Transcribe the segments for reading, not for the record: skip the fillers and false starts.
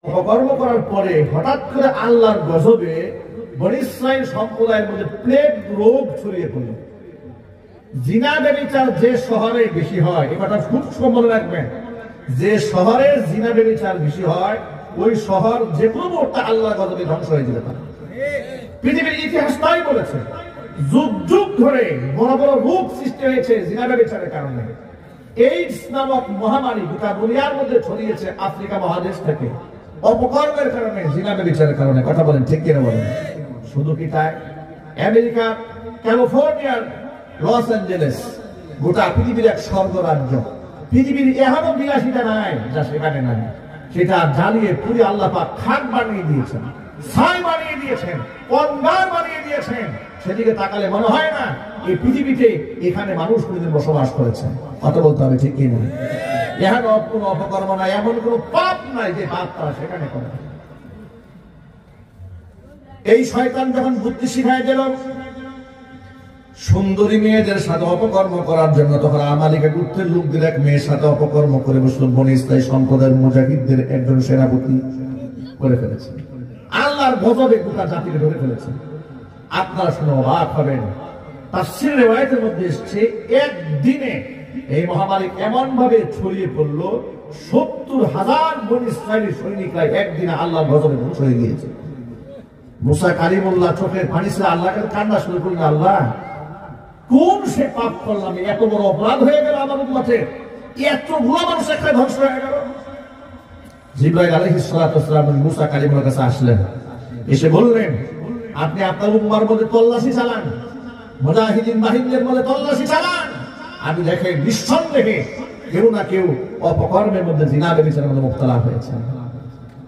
অপকর্ম করার পরে হঠাৎ করে আল্লাহর গজবে বনী ইসরাইল সম্প্রদায়ের মধ্যে প্লেগ রোগ ছড়িয়ে পড়ল। জিনা ব্যভিচার যে শহরে বেশি হয়, এ কথা খুব মনে রাখবেন, যে শহরে জিনা ব্যভিচার বেশি হয় ওই শহর যে কোনো মুহূর্তে আল্লাহর গজবে ধ্বংস হয়ে যেতে পারে। পৃথিবীর ইতিহাস তাই বলেছে, যুগ যুগ ধরে বড় বড় রোগ সৃষ্টি হয়েছে জিনা ব্যভিচারের কারণে। এইডস নামক মহামারী গোটা দুনিয়ার মধ্যে ছড়িয়েছে আফ্রিকা মহাদেশ থেকে, অপকর্মের কারণে, জিনা ব্যভিচারের কারণে। কথা বলেন ঠিক কিনা বলেন? শুধু কি তাই? আমেরিকা ক্যালিফোর্নিয়ার লস অ্যাঞ্জেলেস গোটা পৃথিবীর এক স্বর্গ রাজ্য। পৃথিবীর এমনও বিলাসিতা নাই যা সেখানে নাই। সেটা জ্বালিয়ে পুড়ে আল্লাহ পাক খাদ বানিয়ে দিয়েছেন, ছাই বানিয়ে দিয়েছেন, অন্ধকার বানিয়ে দিয়েছেন। সেদিকে তাকালে মনে হয় না এই পৃথিবীতে এখানে মানুষ কোনদিন বসবাস করেছে। কথা বলতে হবে ঠিক কিনা? এখানে কোনো অপকর্ম নাই, এমন কোনো পাপ নাই যে পাপ তারা সেখানে করে। এই শয়তান যখন বুদ্ধি শিখায় দিল সুন্দরী মেয়েদের সাথে অপকর্ম করার জন্য, তখন আমালিকা গুত্রের লোকদের এক মেয়ের সাথে অপকর্ম করে বসল বনী ইসরাইল সম্প্রদায়ের মুজাহিদদের একজন সেনাপতি করে ফেলেছে। আল্লাহর গজবে গোটা জাতিকে ধরে ফেলেছে। আপনারা শুনে অবাক হবেন, তাফসীরের রিওয়ায়াতের মধ্যে এসেছে একদিনে এই মহামারী এমন ভাবে ছড়িয়ে পড়ল ৭০,০০০ বনী ইসরাইলি সৈনিকরা একদিনে আল্লাহর গজবে ধ্বংস হয়ে গিয়েছে। মুসা কালিমুল্লাহ চোখের পানি ছেড়ে আল্লাহকে কান্না শুরু করলেন, আল্লাহ কোন সে পাপ করলাম, এত বড় অপরাধ হয়ে গেল আমার উম্মতের, এতগুলো মানুষ একটা ধ্বংস হয়ে গেল। জিবরাইল আলাইহিস সালাতু ওয়াস সালাম মুসা কালিমুল্লাহর কাছে আসলেন, এসে বললেন, আপনি আপনার উম্মার মধ্যে তল্লাশি চালান, মুজাহিদিন বাহিনীর মধ্যে তল্লাশি চালান। আমি দেখে নিঃসন্দেহে কেউ না কেউ অপকর্মের মধ্যে, জিনা ব্যভিচারের মধ্যে মুবতালা হয়েছে।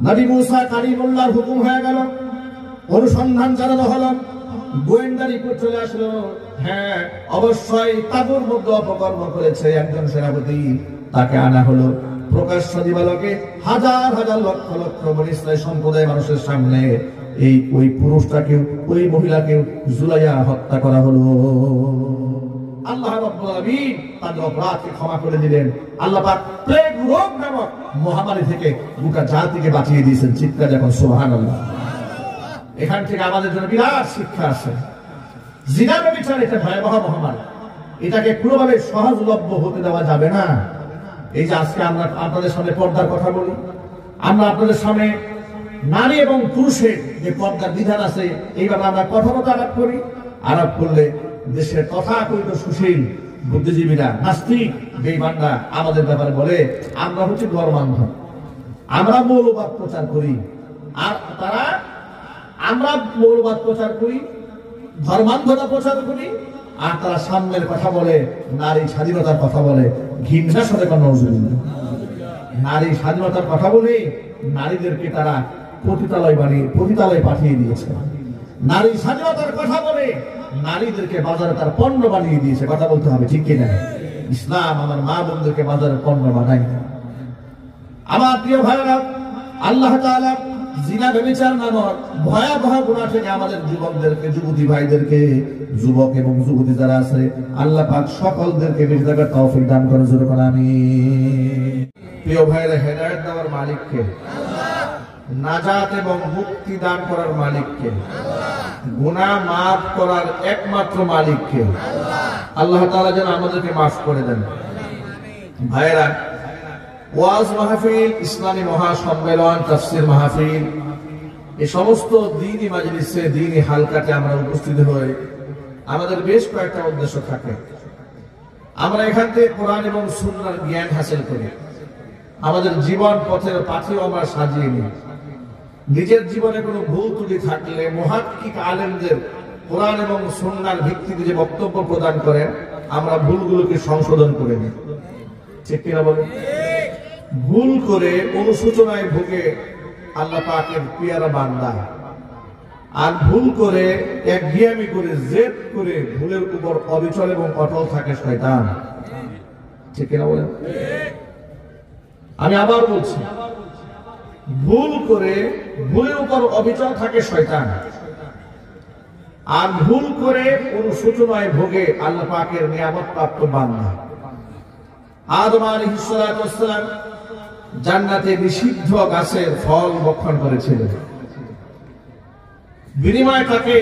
নবী মুসা কালিমুল্লাহর হুকুম হয়ে গেল, অনুসন্ধান চালানো হলো, গোয়েন্দা রিপোর্ট চলে আসলো, হ্যাঁ অবশ্যই তাবুর মধ্যে অপকর্ম করেছে একজন সেনাপতি। তাকে আনা হলো প্রকাশ্য দিবালোকে, হাজার হাজার লক্ষ লক্ষ বনী ইসরাইল সম্প্রদায়ের মানুষের সামনে ওই পুরুষটাকেও ওই মহিলাকেও জুলাইয়া হত্যা করা হলো। আল্লাহ রাব্বুল আলামিন তাদের অপরাধকে ক্ষমা করে দিলেন। আল্লাহ পাক প্লেগ রোগ নামক মহামারী থেকে গোটা জাতিকে বাঁচিয়ে দিয়েছেন। চিৎকার যখন সুবহানাল্লাহ। এখান থেকে আমাদের জন্য বিরাট শিক্ষা আছে। জিনা ব্যভিচার এটা ভয়াবহ মহামারী, এটাকে কোনোভাবে সহজলভ্য হতে দেওয়া যাবে না। এই যে আজকে আমরা আপনাদের সামনে পর্দার কথা বলি, আমরা আপনাদের সামনে নারী এবং পুরুষের যে পর্দার বিধান আছে এইভাবে আমরা কথাবার্তা আলাপ করি। আলাপ করলে দেশের তথাকথিত সুশীল বুদ্ধিজীবীরা, নাস্তিক বেঈমানরা আমাদের ব্যাপারে বলে আমরা হচ্ছে ধর্মান্ধ, আমরা মৌলবাদ প্রচার করি। আর তারা, আমরা মৌলবাদ প্রচার করি, ধর্মান্ধতা প্রচার করি, আর তারা সাম্যের কথা বলে, নারী স্বাধীনতার কথা বলে। ঘৃণার সাথে কোনো নজরুল, নারী স্বাধীনতার কথা বলে নারীদেরকে তারা পতিতালয় পাঠিয়ে দিয়েছে। নারী স্বাধীনতার কথা বলে নারীদেরকে বাজারে তার পণ্য বানিয়ে দিয়েছে। কথা বলতে হবে ঠিক কিনা? ইসলাম আমার মা বোনদেরকে বাজারের পণ্য বানায় না। আমার প্রিয় ভাইরা, আল্লাহ তাআলা জিনা ব্যভিচার নামক ভয়াবহ গুনাহ থেকে আমাদের যুবকদেরকে, যুবতী ভাইদেরকে, যুবক এবং যুবতী যারা আছে, আল্লাহ পাক সকলদেরকে বেঁচে থাকার তৌফিক দান করে। জোরে বলেন আমিন। প্রিয় ভাইরা, হেদায়েত দেওয়ার মালিক কে? নাজাত এবং মুক্তি দান করার মালিক কে? গুনাহ মাফ করার একমাত্র মালিক কে? আল্লাহ তাআলা যেন আমাদেরকে মাফ করে দেন। ভাইরা, ওয়াজ মাহফিল, ইসলামী মহাসম্মেলন, তাফসীর মাহফিল, এই সমস্ত দ্বীনি মাজলিসে, দ্বীনি হালকাতে আমরা উপস্থিত হই, আমাদের বেশ কয়েকটা উদ্দেশ্য থাকে। আমরা এখান থেকে কোরআন এবং সুন্নাহর জ্ঞান হাসিল করি, আমাদের জীবন পথের পাথেও আমরা সাজিয়ে নিই। নিজের জীবনে কোনো ভুল ত্রুটি থাকলে মুহাক্কিক আলেমদের কোরআন এবং সুন্নাহর ভিত্তিতে যে বক্তব্য প্রদান করেন, আমরা ভুলগুলোকে সংশোধন করে নিই। ঠিক কিনা বলেন? ভুল করে অনুশোচনায় ভুগে আল্লাহ পাকের পিয়ারা বান্দা, আর ভুল করে একঘেয়েমি করে জেদ করে ভুলের উপর অবিচল এবং অটল থাকে শয়তান। ঠিক কিনা বলেন? আমি আবার বলছি, ভুল করে ভুলের উপর অবিচল থাকে শয়তান, আর ভুল করে অনুশোচনায় ভোগে আল্লাহ পাকের নিয়ামত প্রাপ্ত বান্দা। আদম আলাইহিস সালাতু ওয়াস সালাম জান্নাতে নিষিদ্ধ গাছের ফল ভক্ষণ করেছিলেন। বিনিময়ে তাকে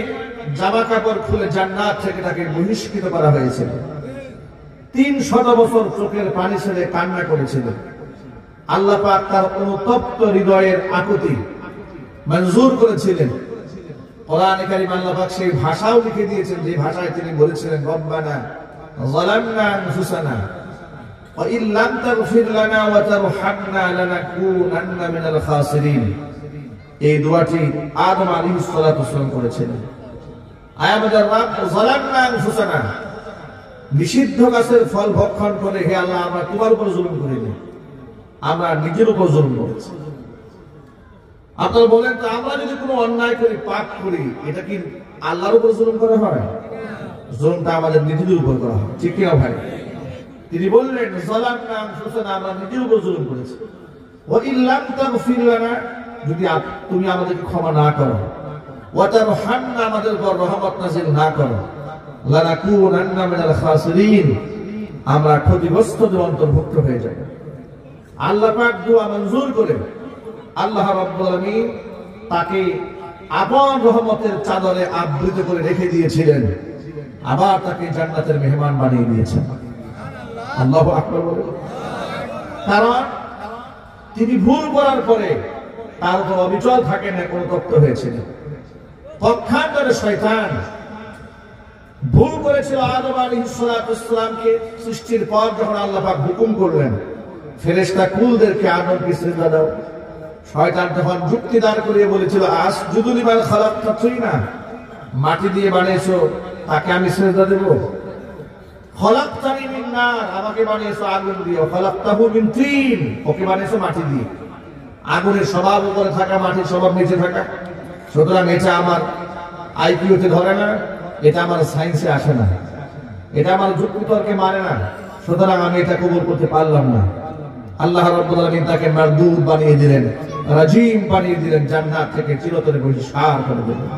জামা কাপড় খুলে জান্নাত থেকে তাকে বহিষ্কৃত করা হয়েছিল। 300 বছর চোখের পানি ছেড়ে কান্না করেছিলেন। আল্লাহ পাক তার অনুতপ্ত হৃদয়ের আকুতি মঞ্জুর করেছিলেন। কোরআনে কারীম আল্লাহ পাক সেই ভাষাও লিখে দিয়েছেন যে ভাষায় তিনি বলেছিলেন, রব্বানা যালামনা আনফুসানা ওয়া ইন লাম তাগফির লানা ওয়া তারহামনা লানাকুনান্না মিনাল খাসিরিন। এই দোয়াটি আদম আলাইহিস সালাতু ওয়াসসালাম করেছিলেন। আয় আমাদের রব, যালামনা আনফুসানা, নিষিদ্ধ গাছের ফল ভক্ষণ করে হে আল্লাহ আমরা তোমার উপর জুলুম করিনি, আমরা নিজের উপর জুলুম করেছি। আপনারা বলেন তো, আমরা যদি কোনো অন্যায় করি, পাপ করি, এটা কি আল্লাহর উপর জুলুম করা হয়? জুলুমটা আমাদের নিজেদের উপর করা হয়, ঠিক কিনা ভাই? তিনি বললেন যালামনা আনফুসানা, আমরা নিজের উপর জুলুম করেছি। ওয়া ইন লাম তাগফির লানা, যদি তুমি আমাদেরকে ক্ষমা না করো, ওয়া তারহামনা, আমাদের উপর রহমত নাযিল না করো, লানাকুনান্না মিনাল খাসিরিন, আমরা ক্ষতিগ্রস্তদের অন্তর্ভুক্ত হয়ে যাব। আল্লাহ পাক দোয়া মঞ্জুর করে আল্লাহ রাব্বুল আলামিন তাকে আপন রহমতের চাদরে আবৃত করে রেখে দিয়েছিলেন, আবার তাকে জান্নাতের মেহমান বানিয়ে দিয়েছেন। আল্লাহু আকবার বলে। কারণ তিনি ভুল করার পরে তার উপর অবিচল থাকেন, অনুতপ্ত হয়েছিলেন। পক্ষান্তরে শয়তান ভুল করেছিল আদম আলাইহিস সালাতু ওয়াসসালামকে সৃষ্টির পর যখন আল্লাহ পাক হুকুম করলেন ফেরেশতা কুলদেরকে আদমকে সিজদা দাও, শয়তান তখন যুক্তি দাঁড় করিয়ে বলেছিল, আসজুদু লিমান খালাকতা তিনা, মাটি দিয়ে বানিয়েছো তাকে আমি সিজদা দেব? খালাকতানি মিন নার, আমাকে বানিয়েছো আগুন দিয়ে, খালাকতাহু মিন তিন, ওকে বানিয়েছো মাটি দিয়ে। আগুনের স্বভাব উপরে থাকা, মাটির স্বভাব নিচে থাকা, সুতরাং এটা আমার আইকিউতে ধরে না, এটা আমার সায়েন্সে আসে না, এটা আমার যুক্তিতর্কে মানে না, সুতরাং আমি এটা কবুল করতে পারলাম না। আল্লাহ রাব্বুল আলামিন তাকে মারদুদ বানিয়ে দিলেন, রাজিম বানিয়ে দিলেন, জান্নাত থেকে চিরতরে বহিষ্কার করে দিলেন।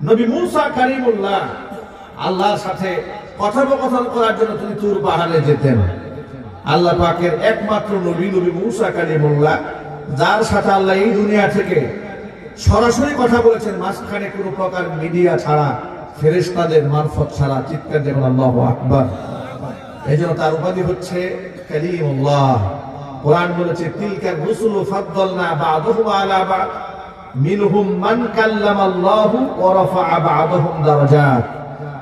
নবী মূসা কালিমুল্লাহ আল্লাহর সাথে কথোপকথন করার জন্য তিনি তুর পাহাড়ে যেতেন। আল্লাহ পাকের একমাত্র নবী নবী মূসা কালিমুল্লাহ, যার সাথে আল্লাহ এই দুনিয়া থেকে সরাসরি কথা বলেছেন, মাঝখানে কোনো প্রকার মিডিয়া ছাড়া, ফেরেশতাদের মারফত ছাড়া। চিৎকার দেবেন আল্লাহু আকবার। এই জন্য তার উপাধি হচ্ছে কালিমুল্লাহ। কোরআন বলেছে, তিলকার রুসুলু ফাদ্দালনা বা'দুহুম আলা বা'দ মিনহুম মান কাল্লামাল্লাহু ওয়া রাফা'a বা'দাহুম দারাজাত।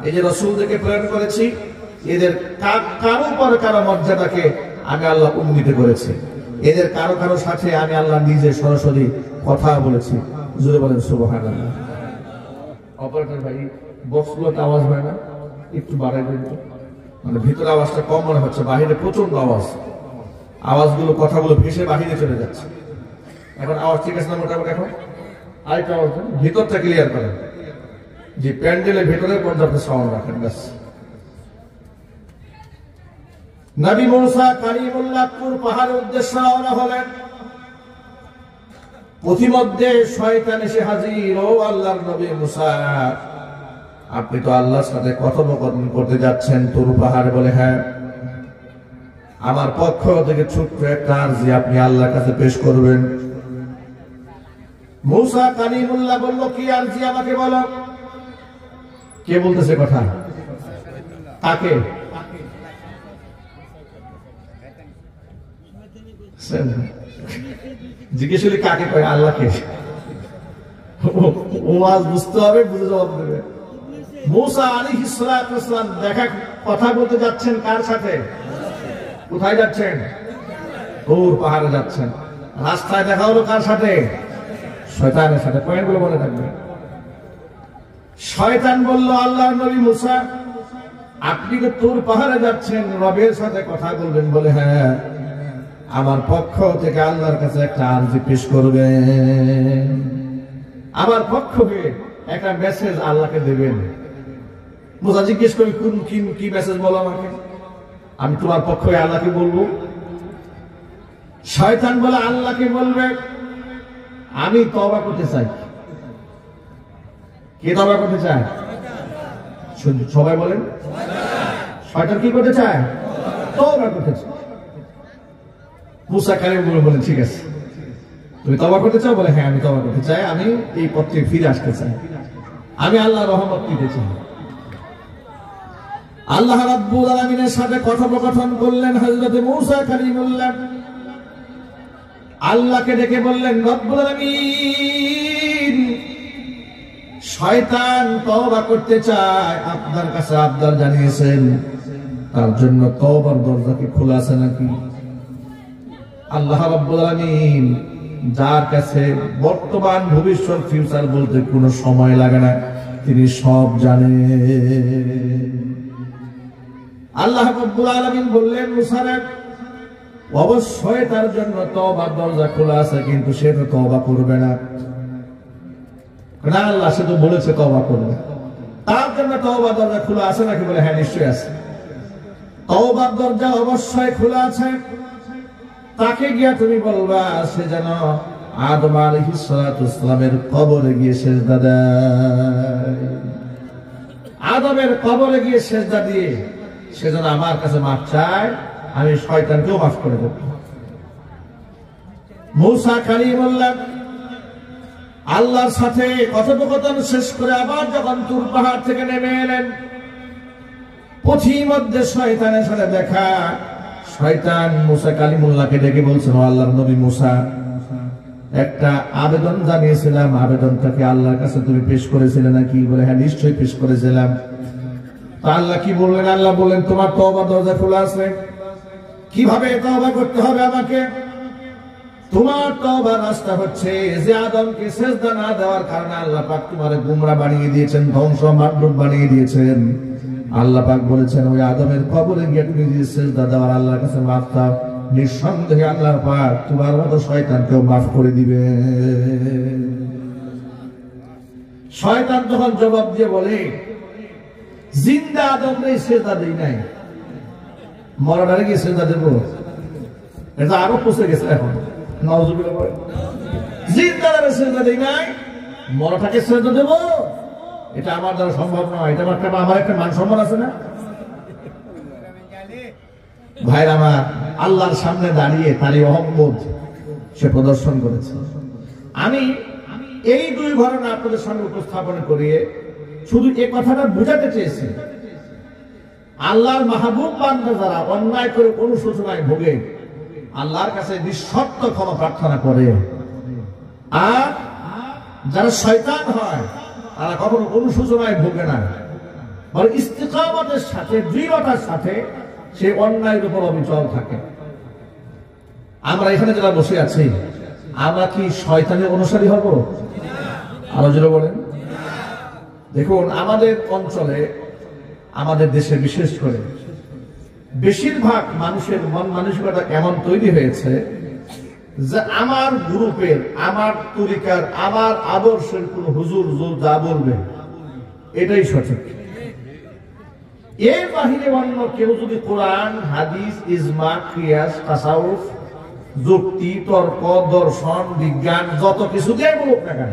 এই যে রাসূলদেরকে প্রেরণ করেছি, এদের কারো পর কারো মর্যাদাকে আমি আল্লাহ উন্নীত করেছি, এদের কারো কারো সাথে আমি আল্লাহ নিজে সরাসরি কথা বলেছি। জোরে বলেন সুবহানাল্লাহ। অপারেটর ভাই, বক্সগুলোতে আওয়াজ হয় না, একটু বাড়াই দেন, মানে ভিতরে আওয়াজটা কম মনে হচ্ছে, বাহিরে প্রচন্ড আওয়াজ, আওয়াজগুলো কথাগুলো ভেসে বাহিরে চলে যাচ্ছে। এখন আওয়াজ ঠিক আছে না মোটামুটি? এখন আরেকটা আওয়াজ দেন, ভিতরটা ক্লিয়ার করেন, যে প্যান্ডেলের ভেতরে পর্যাপ্ত সাউন্ড রাখেন, ব্যাস। নবী মূসা কালিমুল্লাহ তুর পাহাড়ের উদ্দেশ্যে রওনা হলেন। পথিমধ্যে শয়তান এসে হাজির। ও আল্লাহর নবী মূসা, আপনি তো আল্লাহর সাথে কথোপকথন করতে যাচ্ছেন তুর পাহাড়ে? বলে, হ্যাঁ। আমার পক্ষ থেকে ছোট্ট একটা আরজি আপনি আল্লাহর কাছে পেশ করবেন। মূসা কালিমুল্লাহ বলল, কি আরজি আমাকে বলো। কে বলতেছে কথা? তাকে জিজ্ঞেস করলে কাকে কয়? আল্লাহকে। ও আজ বুঝতে হবে, বুঝে জবাব দেবে। মূসা আলাইহিস সালাতু ওয়াসসালাম দেখা কথা বলতে যাচ্ছেন কার সাথে? কোথায় যাচ্ছেন? তুর পাহাড়ে যাচ্ছেন। রাস্তায় দেখা হলো কার সাথে? শয়তানের সাথে। পয়েন্টগুলো মনে থাকবে। শয়তান বলল, আল্লাহর নবী মূসা, আপনি তো তুর পাহাড়ে যাচ্ছেন, রবের সাথে কথা বলবেন? বলে, হ্যাঁ। আমার পক্ষ থেকে আল্লাহর কাছে একটা আরজি পেশ করবেন, আমার পক্ষ থেকে একটা মেসেজ আল্লাহকে দেবেন। মূসা জিজ্ঞেস করি, কোন কি মেসেজ বলো আমাকে, আমি তোমার পক্ষ হয়ে আল্লাহকে বলবো। শয়তান বলে, আল্লাহকে বলবে আমি তওবা করতে চাই। কে তওবা করতে চায়? সবাই বলেন। শয়তান কি করতে চায়? তওবা করতে চায়। মুসা কালিমুল্লাহ বলেন ঠিক আছে, তুমি তওবা করতে চাও? বলে হ্যাঁ আমি তওবা করতে চাই, আমি এই পথ থেকে ফিরে আসতে চাই, আমি আল্লাহর রহমত নিতে চাই। আল্লাহ রাব্বুল আলামিনের সাথে কথোপকথন করলেন হযরত মুসা কালিমুল্লাহ। আল্লাহকে ডেকে বললেন, রব্বুল আলামিন, শয়তান তওবা করতে চায়, আপনার কাছে আবদার জানিয়েছেন, তার জন্য তওবার দরজা কি খোলা আছে নাকি? আল্লাহ রাব্বুল আলামিন যার কাছে বর্তমান ভবিষ্যৎ ফিউচার বলতে কোনো সময় লাগে না, তিনি সব জানেন। আল্লাহ রাব্বুল আলামিন বললেন, মুসা রে, অবশ্যই তার জন্য তওবার দরজা খোলা আছে, কিন্তু সে তো তওবা করবে না। না আল্লাহ, সে তো বলেছে তওবা করবে, তার জন্য তওবার দরজা খোলা আছে নাকি? বলে হ্যাঁ নিশ্চয়ই আছে, তওবার দরজা অবশ্যই খোলা আছে। তাকে গিয়া তুমি বলবা সে যেন আদম আলাইহিস সালাতু ওয়াস সালামের কবরে গিয়ে সিজদা দেয়, আদমের কবরে গিয়ে সিজদা দিয়ে সে যেন আমার কাছে মাফ চায়, আমি শয়তানকেও মাফ করে দেব। মুসা কালিমুল্লাহ আল্লাহর সাথে কথোপকথন শেষ করে আবার যখন তুর পাহাড় থেকে নেমে এলেন, পথিমধ্যে শয়তানের সাথে দেখা। শয়তান মুসা কালিমুল্লাহকে ডেকে বলছেন, আল্লাহর নবী মুসা, একটা আবেদন জানিয়েছিলাম, আবেদনটাকে আল্লাহর কাছে তুমি পেশ করেছিলে নাকি? বলে হ্যাঁ নিশ্চয়ই পেশ করেছিলাম। তো আল্লাহ কি বললেন? আল্লাহ বললেন, তোমার তওবা দরজা খোলা আছে। কিভাবে তওবা করতে হবে আমাকে? তোমার তওবার রাস্তা হচ্ছে যে আদমকে সিজদা না দেওয়ার কারণে আল্লাহ পাক তোমারে গোমরা বানিয়ে দিয়েছেন, ধ্বংস মাদরুদ বানিয়ে দিয়েছেন। আল্লাহ পাক বলেছেন, ওই আদমের কবরে গিয়ে তুমি যদি সিজদা দাও, আল্লাহর কাছে মাফ চাও, নিঃসন্দেহে আল্লাহ পাক তোমার মতো শয়তানকেও মাফ করে দিবে। শয়তান তখন জবাব দিয়ে বলে, জিন্দা আদমরে সিজদা দেই নাই, মরাটারে গিয়ে সিজদা দেব? এটা আরো পৌঁছে গেছে এখন। নাউজুবিল্লাহ বলেন, জিন্দারে সিজদা দেই নাই, মরাটাকে সিজদা দেব? এটা আমার দ্বারা সম্ভব নয়, এটা আমার একটা মান সম্মান আছে না? ভাইরা আমার, আল্লাহর সামনে দাঁড়িয়ে তারই অহম্মদ সে প্রদর্শন করেছে। আমি এই দুই ঘটনা আপনাদের সামনে উপস্থাপন করিয়ে শুধু এই কথাটা বোঝাতে চেয়েছি, আল্লাহর মাহবুব বান্দা যারা অন্যায় করে অনুশোচনায় ভোগে, আল্লাহর কাছে নিঃশর্ত ক্ষমা প্রার্থনা করে, আর যারা শয়তান হয় তারা কখনো অনুশোচনায় ভোগে না, বরং ইস্তিকামতের সাথে, দৃঢ়তার সাথে সে অন্যায়ের উপর অবিচল থাকে। আমরা এখানে যারা বসে আছি, আমরা কি শয়তানের অনুসারী হব? আলোচনা বলেন। দেখুন, আমাদের অঞ্চলে, আমাদের দেশে বিশেষ করে বেশিরভাগ মানুষের মন মানসিকতা এমন তৈরি হয়েছে যে আমার গ্রুপের, আমার তরিকার, আমার আদর্শের কোন হুজুর যা বলবে এটাই সঠিক। এর বাহিরে অন্য কেউ যদি কোরআন, হাদিস, ইজমা, কিয়াস, তাসাউফ, যুক্তি, তর্ক, দর্শন, বিজ্ঞান যত কিছু দিয়ে বলুক না কেন,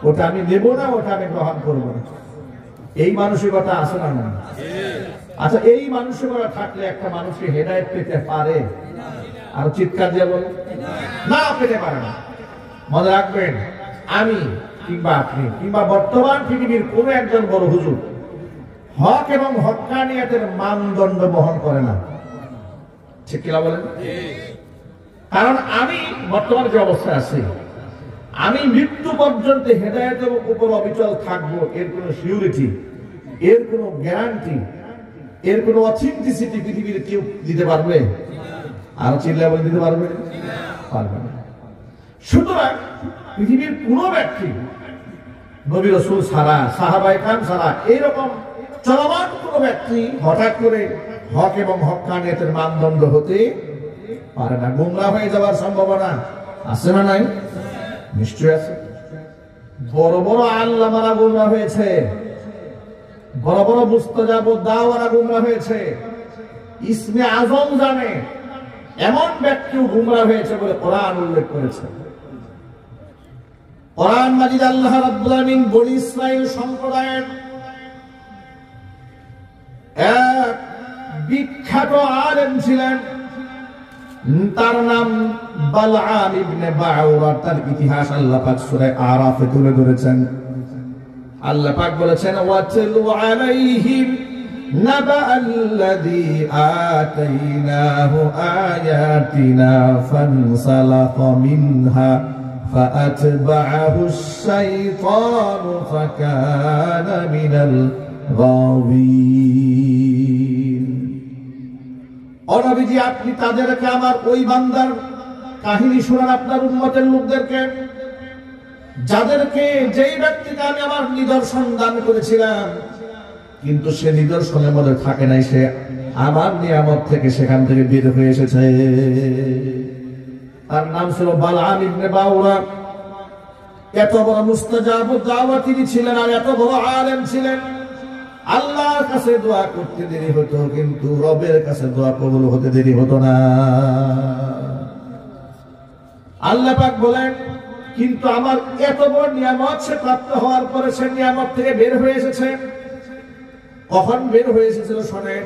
ওটা আমি নেব না, ওটা আমি গ্রহণ করবো না, এই মানসিকতা আছে না? না। আচ্ছা, এই মানসিকতা থাকলে একটা মানুষকে হেদায়েত পেতে পারে? আর চিৎকার দিয়ে বলে না, পেতে পারে না। মনে রাখবেন, আমি কিংবা আপনি কিংবা বর্তমান পৃথিবীর কোন একজন বড় হুজুর হক এবং হক্কানিয়াতের মানদণ্ড বহন করে না। ঠিক কিনা বলেন? কারণ আমি বর্তমানে যে অবস্থায় আছি, আমি মৃত্যু পর্যন্ত হেদায়েতের উপর অবিচল থাকবো, এর কোন সিউরিটি, এর কোন গ্যারান্টি, এর কোন অথেন্টিসিটি পৃথিবীর কেউ দিতে পারবে? আর চিল্লা বলে দিতে পারবে? পারবে না। সুতরাং পৃথিবীর কোন ব্যক্তি নবী রাসূল ছাড়া, সাহাবায়ে কেরাম ছাড়া, এইরকম চলমান কোন ব্যক্তি হঠাৎ করে হক এবং হক্কানিয়াতের মানদণ্ড হতে পারে না। গোমরাহ হয়ে যাওয়ার সম্ভাবনা আছে না নাই? নিশ্চয় আছে। বড় বড় আল্লামারা গোমরাহ হয়েছে, বড় বড় মুস্তাজাব দাওয়ারা গোমরাহ হয়েছে, ইসমে আজম জানে এমন ব্যক্তিও গোমরাহ হয়েছে বলে কোরআন উল্লেখ করেছে। কোরআন মাজিদ আল্লাহ রাব্বুল আলামিন বনী ইসরাইল সম্প্রদায়ের এক বিখ্যাত আলেম ছিলেন, তার নাম বালআম ইবনে বাউরা। তার ইতিহাস আল্লাহ পাক সূরা আরাফে তুলে ধরেছেন। আল্লাহ পাক বলেছেন, ওয়াতলু আলাইহিম নাবাআল্লাযী আতাইনাহু আয়াতিনা ফানসালাখা মিনহা ফাআতবাআহু আশ-শাইতানু ফাকানা মিনাল গাওয়িন। ও নবীজি, আপনি তাদেরকে আমার ওই বান্দার কাহিনী শোনান আপনার উম্মতের লোকদেরকে, যাদেরকে যেই ব্যক্তিকে আমি আমার নিদর্শন দান করেছিলাম, কিন্তু সে নিদর্শনের মধ্যে থাকে নাই, সে আমার নিয়ামত থেকে সেখান থেকে বের হয়ে এসেছে। তার নাম ছিল বালআম ইবনে বাউরা। এত বড় মুস্তাজাবুদ দাওয়া তিনি ছিলেন, আর এত বড় আলেম ছিলেন। আল্লাহর কাছে দোয়া করতে দেরি হতো, কিন্তু রবের কাছে দোয়া কবুল হতে দেরি হতো না। আল্লাহ পাক বলেন, কিন্তু আমার এত বড় নিয়ামত সে প্রাপ্ত হওয়ার পরে সে নিয়ামত থেকে বের হয়ে এসেছে। কখন বের হয়ে এসেছিল শোনেন।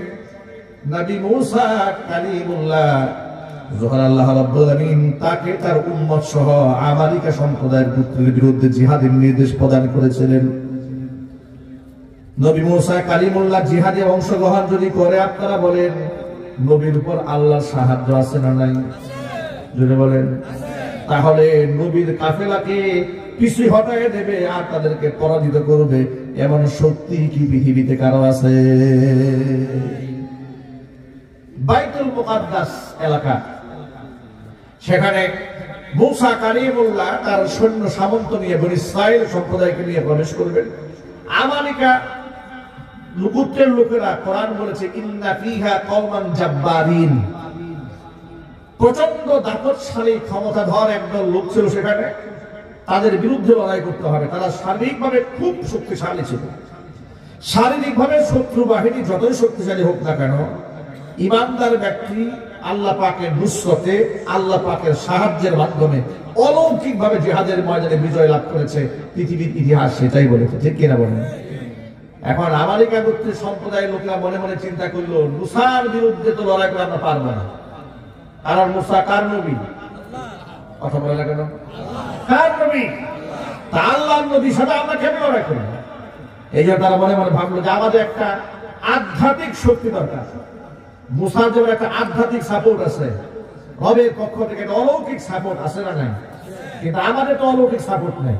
নবী মূসা কালিমুল্লাহ, যখন আল্লাহ রাব্বুল আলামিন তাকে তার উম্মত সহ আমালিকা সম্প্রদায়ের পুত্রের বিরুদ্ধে জিহাদের নির্দেশ প্রদান করেছিলেন। নবী মূসা কালিমুল্লাহ জিহাদে অংশগ্রহণ যদি করে, আপনারা বলেন নবীর উপর আল্লাহর সাহায্য আছে না নাই? যদি বলেন, তাহলে নবীর কাফেলাকে পিছু হটায় দেবে আর তাদেরকে পরাজিত করবে, এমন শক্তি কি পৃথিবীতে কারো আছে? বাইতুল মুকাদ্দাস এলাকা, সেখানে মূসা কালিমুল্লাহ তার সৈন্য সামন্ত নিয়ে বনী ইসরাইল সম্প্রদায়কে নিয়ে প্রবেশ করবেন। আমালিকা লুকুতের লোকেরা, কোরআন বলেছে ইন্না ফিহা কওমান জাব্বারিন, প্রচন্ড দাপটশালী ক্ষমতাধর একদল লোক ছিল সেখানে। তাদের বিরুদ্ধে লড়াই করতে হবে। তারা শারীরিকভাবে খুব শক্তিশালী ছিল। শারীরিকভাবে শত্রু বাহিনী যতই শক্তিশালী হোক না কেন, ইমানদার ব্যক্তি আল্লাহ পাকের নুসরতে, আল্লাহ পাকের সাহায্যের মাধ্যমে অলৌকিকভাবে জিহাদের ময়দানে বিজয় লাভ করেছে। পৃথিবীর ইতিহাস সেটাই বলেছে, ঠিক কিনা বলেন? এখন আমালিকা গোত্রের সম্প্রদায়ের লোকেরা মনে মনে চিন্তা করলো, মুসার বিরুদ্ধে তো লড়াই করে আমরা পারবো না, কারণ মুসা কার নবী? কথা বলে না কেন? কার নবী? তা আল্লাহর নবীর সাথে আমরা কেন লড়াই করি? এই জন্য তারা মনে মনে ভাবলো যে আমাদের একটা আধ্যাত্মিক শক্তি দরকার। মুসার জন্য একটা আধ্যাত্মিক সাপোর্ট আছে, রবের পক্ষ থেকে অলৌকিক সাপোর্ট আছে না নাই? কিন্তু আমাদের তো অলৌকিক সাপোর্ট নেই।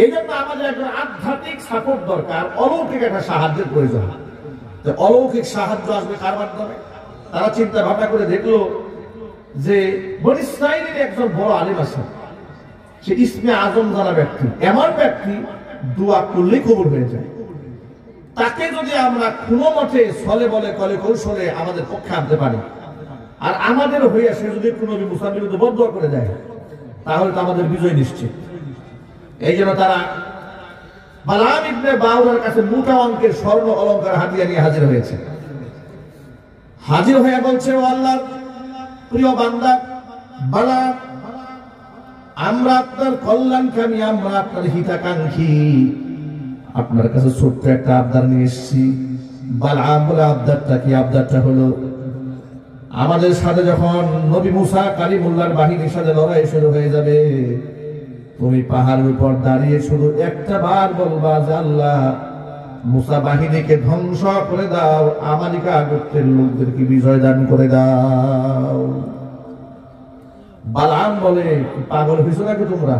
এই জন্য আমাদের একটা আধ্যাত্মিক সাপোর্ট দরকার, অলৌকিক একটা সাহায্যের প্রয়োজন। অলৌকিক সাহায্য আসবে কার মাধ্যমে? তারা চিন্তা ভাবনা করে দেখলো যে বনী ইসরাইলের একজন বড় আলিম আছে, সে ইসমে আজম জানা ব্যক্তি, এমন ব্যক্তি দোয়া করলেই কবুল হয়ে যায়। তাকে যদি আমরা কোনো মতে ছলে বলে কলে কৌশলে আমাদের পক্ষে আনতে পারি, আর আমাদের হইয়া সে যদি কোনো নবী মুসার বিরুদ্ধে বদদোয়া করে দেয়, তাহলে তো আমাদের বিজয় নিশ্চিত। এই জন্য তারা বালআম ইবনে বাউরার কাছে মোটা অঙ্কের স্বর্ণ অলংকার হাতিয়া নিয়ে হাজির হয়েছে। হাজির হয়ে বলছে, ও আল্লাহর প্রিয় বান্দা বালআম, আমরা আপনার কল্যাণকামী, আমরা আপনার হিতাকাঙ্ক্ষী, আপনার কাছে ছোট্ট একটা আবদার নিয়ে এসেছি। বালআম বলে, আবদারটা কি? আবদারটা হলো, আমাদের সাথে যখন নবী মুসা কালিমুল্লাহর বাহিনীর সাথে লড়াই শুরু হয়ে যাবে, তুমি পাহাড়ের উপর দাঁড়িয়ে শুধু একটা বার বলবা যে আল্লাহ মুসা বাহিনীকে ধ্বংস করে দাও, আমালিকা গোত্রের লোকদেরকে বিজয় দান করে দাও। বালআম বলে, পাগল হয়েছো নাকি তোমরা?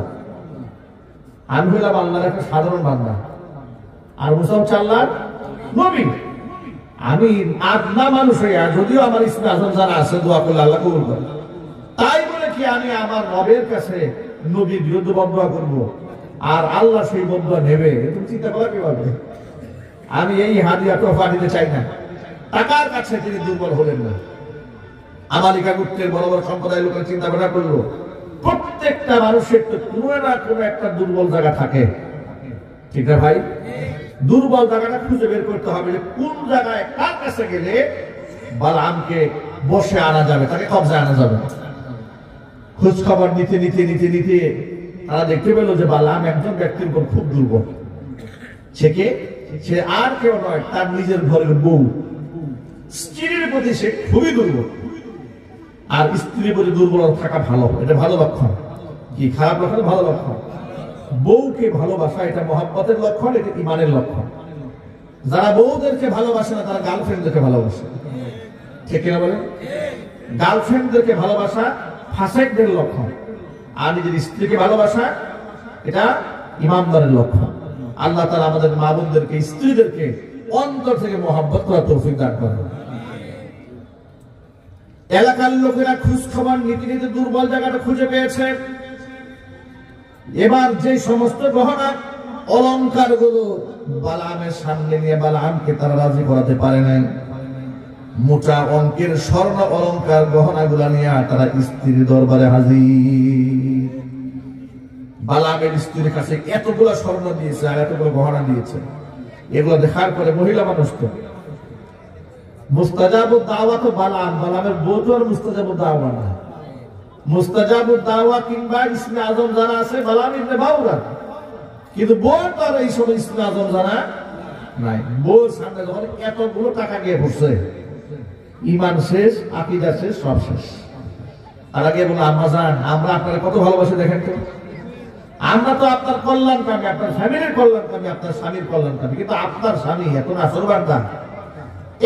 আমি হইলাম আল্লাহর একটা সাধারণ বান্দা, আর মুসা হচ্ছে আল্লাহর নবী। আমি আদনা মানুষ হইয়া, যদিও আমার ইসমে আজম যারা আছে, দোয়া করলে আল্লাহ কবুল করে, তাই বলে কি আমি আমার রবের কাছে নবীর বিরুদ্ধে বদদোয়া করবো আর আল্লাহ সেই বদদোয়া নেবে? তুমি চিন্তা করা কিভাবে? আমি এই হাদিয়া তোহফা দিতে চাই না। টাকার কাছে তিনি দুর্বল হলেন না। আমালিকা গোত্রের বড় বড় সম্প্রদায়ের লোকের চিন্তা ভাবনা করলো, প্রত্যেকটা মানুষের তো কোনো না কোনো একটা দুর্বল জায়গা থাকে, ঠিক না ভাই? দুর্বল জায়গাটা খুঁজে বের করতে হবে, যে কোন জায়গায় কার কাছে গেলে বালআমকে বসে আনা যাবে, তাকে কবজায় আনা যাবে। খোঁজ খবর নিতে নিতে নিতে নিতে তারা দেখতে পেল যে বালআম একজন ব্যক্তির উপর খুব দুর্বল। সে আর কেউ নয়, তার নিজের ঘরের বউ, স্ত্রীর প্রতি সে খুবই দুর্বল। আর স্ত্রী প্রতি দুর্বলতা থাকা ভালো, এটা ভালো লক্ষণ। কি খারাপ লক্ষণ? ভালো লক্ষণ। বউকে ভালোবাসা এটা মহব্বতের লক্ষণ, এটা ইমানের লক্ষণ। যারা বউদেরকে ভালোবাসে না তারা গার্লফ্রেন্ডদেরকে ভালোবাসে, ঠিক কিনা বলেন? গার্লফ্রেন্ডদেরকে ভালোবাসা ফাসেকদের লক্ষণ, আর নিজের স্ত্রীকে ভালোবাসা এটা ইমানদারের লক্ষণ। আল্লাহ তাআলা আমাদের মা বোনদেরকে, স্ত্রীদেরকে অন্তর থেকে মহব্বত করার তৌফিক দান করেন। এলাকার লোকেরা খোঁজ খবর নীতি নীতি দুর্বল জায়গাটা খুঁজে পেয়েছে। এবার যে সমস্ত গহনা অলংকার গুলো বালামের সামনে নিয়ে বালামকে তারা রাজি করাতে পারে নাই, মোটা অঙ্কের স্বর্ণ অলংকার গহনা গুলা নিয়ে তারা স্ত্রীর দরবারে হাজির। বালামের স্ত্রীর কাছে এতগুলো স্বর্ণ দিয়েছে আর এতগুলো গহনা দিয়েছে। এগুলো দেখার পরে মহিলা মানুষ তো মুস্তাজাবুদ দাওয়া, তো বালামের বউ তো আর মুস্তাজাবুদ দাওয়া না। মুস্তাজাবুদ দাওয়া কিংবা ইসমে আজম জানা আছে বালাম ইবনে বাউরা, কিন্তু বউ তো আর এই সব ইসমে আজম জানা নাই। বউর সামনে যখন এতগুলো টাকা গিয়ে পড়ছে, ইমান শেষ, আকীদা শেষ, সব শেষ। আর আগে বলে আম্মা জান, আমরা আপনার কত ভালোবাসি দেখেন তো, আমরা তো আপনার কল্যাণকামী, আপনার ফ্যামিলির কল্যাণকামী, আপনার স্বামীর কল্যাণকামী, কিন্তু আপনার স্বামী এখন আসরবান্দা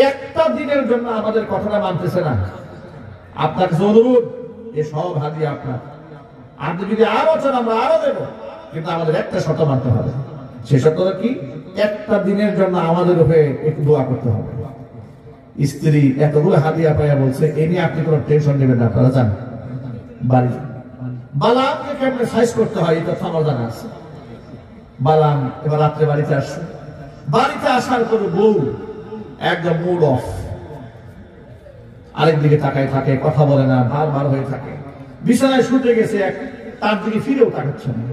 একটা দিনের জন্য আমাদের কথাটা মানতেছে না। আপনার কাছে অনুরোধ, এ সব হাদিয়া আপনার, আপনি যদি আরো চান আমরা আরো দেব, কিন্তু আমাদের একটা শর্ত মানতে হবে। সেই শর্তটা কি? একটা দিনের জন্য আমাদের উপরে একটু দোয়া করতে হবে। স্ত্রী এতগুলো হাদিয়া পাইয়া বলছে, এ নিয়ে আপনি কোনো টেনশন নেবেন না, আপনারা জান বাড়ি বালামকে কেমনে সাইজ করতে হয় এটা তো আমার জানা আছে। বালাম এবার রাত্রে বাড়িতে আসছে, বাড়িতে আসার পরে বউ একদম মুড অফ, আরেকদিকে তাকায় থাকে, কথা বলে না, বারবার হয়ে থাকে, বিছানায় শুতে গেছে, তার দিকে ফিরেও তাকাচ্ছে না।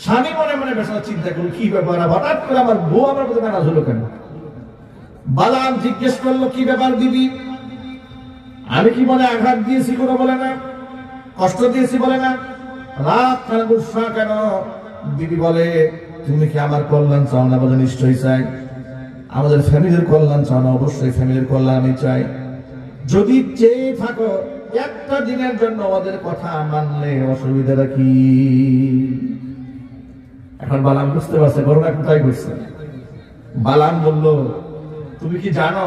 স্বামী মনে মনে বেশি চিন্তা করল, কি ব্যাপার, হঠাৎ করে আমার বউ আমার প্রতি নারাজ হলো কেন? বালাম জিজ্ঞেস করলো, কি ব্যাপার দিবি? আমি কি মনে আঘাত দিয়েছি? কোনো বলে না। কষ্ট দিয়েছি? বলে না। রাত কেন, গুসা কেন? দিদি বলে, তুমি কি আমার কল্যাণ চাও না? বলে নিশ্চয়ই চাই। আমাদের ফ্যামিলির কল্যাণ চাও না? অবশ্যই ফ্যামিলির কল্যাণ আমি চাই। যদি চেয়ে থাকো একটা দিনের জন্য ওদের কথা মানলে অসুবিধাটা কি? এখন বালাম বুঝতে পারছে ঘটনা কোথায় ঘটছে। বালাম বলল, তুমি কি জানো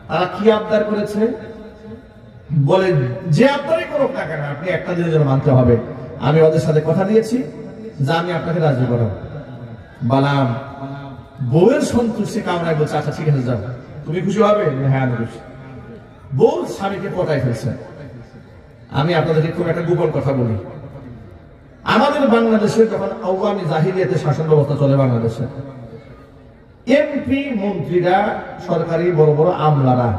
তারা কি আবদার করেছে? বলে, যে আবদারই করুক না কেন আপনি একটা দিনের জন্য মানতে হবে। আমি ওদের সাথে কথা দিয়েছি যে আমি আপনাকে রাজি করাব। বালাম বউয়ের সন্তুষ্টি কামনায় বলছে, আচ্ছা ঠিক আছে যাও, তুমি খুশি হবে? হ্যাঁ আমি খুশি। বউ স্বামীকে পটাই ফেলছে। আমি আপনাদেরকে খুব একটা গোপন কথা বলি, আমাদের বাংলাদেশে যখন আওয়ামী জাহিলিয়াতের শাসন ব্যবস্থা চলে, বাংলাদেশে এমপি মন্ত্রীরা, সরকারি বড় বড় আমলারা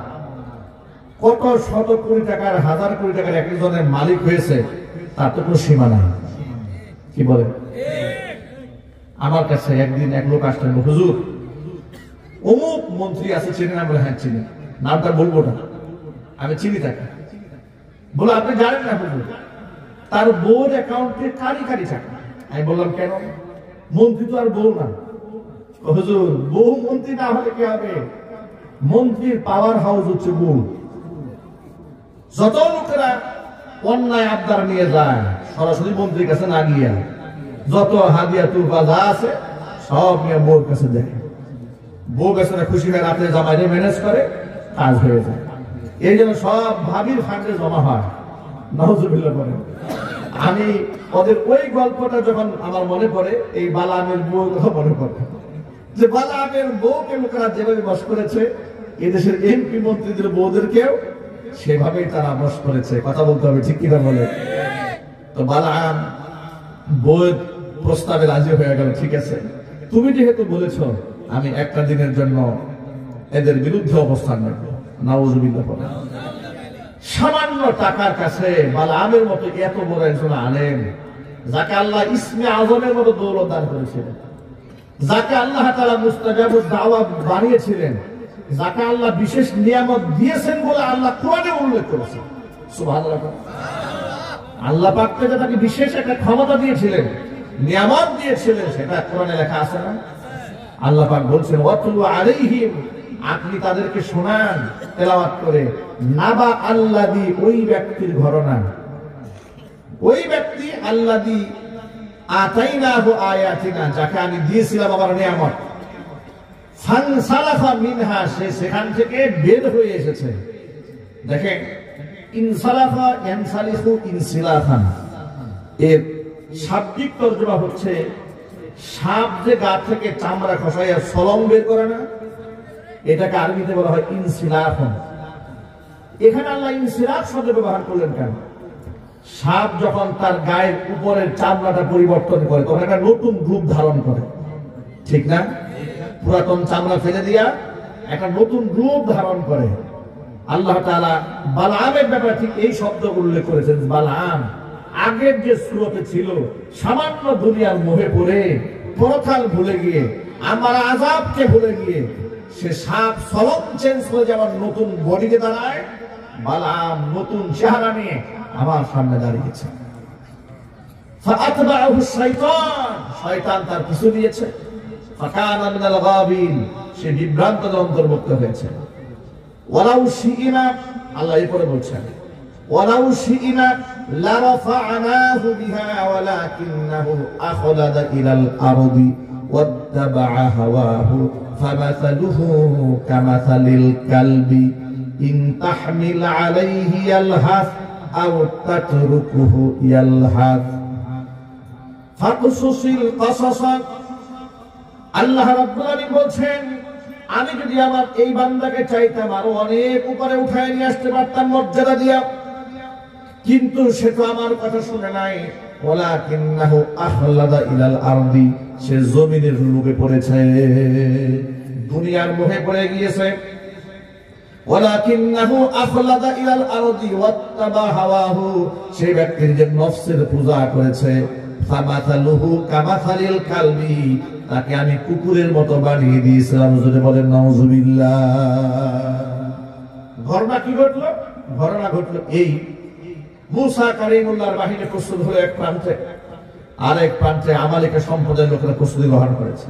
কত শত কোটি টাকার, হাজার কোটি টাকার একজনের মালিক হয়েছে, তার তো কোনো সীমা নাই। কি বলে? আমার কাছে একদিন এক লোক আসলেন, হুজুর অমুক মন্ত্রী আছে, চিনেন? বলে হ্যাঁ চিনি, নামটা বলবো না, আমি চিনি তাকে। বলে আপনি জানেন না হুজুর, তার বউর অ্যাকাউন্টে কারি কারি টাকা। আমি বললাম কেন? মন্ত্রী তো আর বউ না। হুজুর বউ মন্ত্রী না হলে কি হবে? মন্ত্রীর পাওয়ার হাউস হচ্ছে বউ। যত লোকেরা অন্যায় আবদার নিয়ে যায় সরাসরি মন্ত্রীর কাছে না গিয়া, যত হাদিয়া তুলবা যা আছে সব নিয়ে বউর কাছে দেয়। বউ বেচারা খুশি হয়ে রাতে জামাইরে ম্যানেজ করে, কাজ হয়ে যায়। এই জন্য সব ভাবির ফান্ডে জমা হয়। নাউজুবিল্লাহ বলে। আমি ওদের ওই গল্পটা যখন আমার মনে পড়ে, এই বালামের বউ কথা মনে পড়ে, যে বালামের বউকে লোকেরা যেভাবে বশ করেছে, এদেশের এমপি মন্ত্রীদের বউদেরকেও সেভাবেই তারা বশ করেছে। কথা বলতে হবে, ঠিক কিনা বলে? তো বালাম বউয়ের প্রস্তাবে রাজি হয়ে গেল, ঠিক আছে তুমি যেহেতু বলেছ আমি একটা দিনের জন্য এদের বিরুদ্ধে অবস্থান নেব। নাউজুবিল্লাহ বলে। সামান্য টাকার কাছে বালামের মতো এত বড় একজন আলেম, যাকে আল্লাহ ইসমে আজমের মতো দৌলত দান করেছিলেন, যাকে আল্লাহ তাআলা মুস্তাজাবুদ দাওয়া বানিয়েছিলেন, যাকে আল্লাহ বিশেষ নিয়ামত দিয়েছেন বলে আল্লাহ কোরআনে উল্লেখ করেছেন। সুবহানাল্লাহ। আল্লাহ পাক তাকে বিশেষ একটা ক্ষমতা দিয়েছিলেন, নিয়ামত দিয়েছিলেন, সেটা কোরআনে লেখা আছে না? আল্লাহ পাক বলছেন, ওয়াতলু আলাইহিম, আপনি তাদেরকে শোনান তেলাওয়াত করে, নাবা আল্লাযী, ওই ব্যক্তির ঘটনা, ওই ব্যক্তি আল্লাযী আতাইনাহু আয়াতিনা, যাকে আমি দিয়েছিলাম আমার নিয়ামত, ফানসালাখা মিনহা, সে সেখান থেকে বের হয়ে এসেছে। দেখেন, ইনসালাখা ইয়ানসালিখু ইনসিলাখান, এর শাব্দিক তরজমা হচ্ছে সাপ যে গা থেকে চামড়া খসাইয়া সলং বের করে না, এটাকে আরবিতে বলা হয় ইনসিলাখন। এখানে আল্লাহ ইনসিলাখ শব্দ ব্যবহার করলেন কেন? সাপ যখন তার গায়ের উপরের চামড়াটা পরিবর্তন করে তখন একটা নতুন রূপ ধারণ করে, ঠিক না? পুরাতন চামড়া ফেলে দিয়া একটা নতুন রূপ ধারণ করে। আল্লাহ তাআলা বালামের ব্যাপারে ঠিক এই শব্দ উল্লেখ করেছেন। বালাম আগের যে স্রোতে ছিল, সামান্য দুনিয়ার মোহে পড়ে পরকাল ভুলে গিয়ে, আমার আযাবকে ভুলে গিয়ে সে সাপ সলং চেঞ্জ করে যেমন নতুন বডিতে দাঁড়ায়, বালাম নতুন চেহারা নিয়ে আমার সামনে দাঁড়িয়েছে। ফাআতবাহু শাইতান, শয়তান তার পিছু দিয়েছে। ফাকানা মিনাল গাবিন, সে বিভ্রান্তদের অন্তর্ভুক্ত হয়েছে। ওয়ালাউ শিইনা, আল্লাহ এরপরে বলছেন, ওয়ালাউ শিইনা লারাফা'নাহু বিহা ওয়ালাকিন্নাহু আখলাদা ইলাল আরদি ওয়াত্তাবা'a হাওয়াহু ফামাসালুহু কামাসালিল কালবি ইন তাহমিল আলাইহি ইয়ালহাস আও তাতরুকুহু ইয়ালহাস ফাকসুসিল কাসাস। আল্লাহ রাব্বুল আলামিন বলছেন, আমি যদি আমার এই বান্দাকে চাইতাম আরো অনেক উপরে উঠায় নিয়ে আসতে পারতাম মর্যাদা দিয়া, কিন্তু সে তো আমার কথা শুনে নাই। ওয়ালাকিন্নাহু আখলাদা ইলাল আরদি, সে জমিনের লোভে পড়েছে, দুনিয়ার মোহে পড়ে গিয়েছে। ওয়ালাকিন্নাহু আখলাদা ইলাল আরদি ওয়াত্তাবা হাওয়াহু, সেই ব্যক্তি নিজের নফসের পূজা করেছে। ফামাসালুহু কামাসালিল কালবি, তাকে আমি কুকুরের মতো বানিয়ে দিয়েছিলাম। যদি বলেন নাউজুবিল্লাহ। ঘটনা কি ঘটলো? ঘটনা ঘটলো এই, মুসা কালিমুল্লাহর বাহিনী প্রস্তুত হলো এক প্রান্তে, আর এক প্রান্তে আমালিকা সম্প্রদায়ের লোকেরা প্রস্তুতি গ্রহণ করেছে।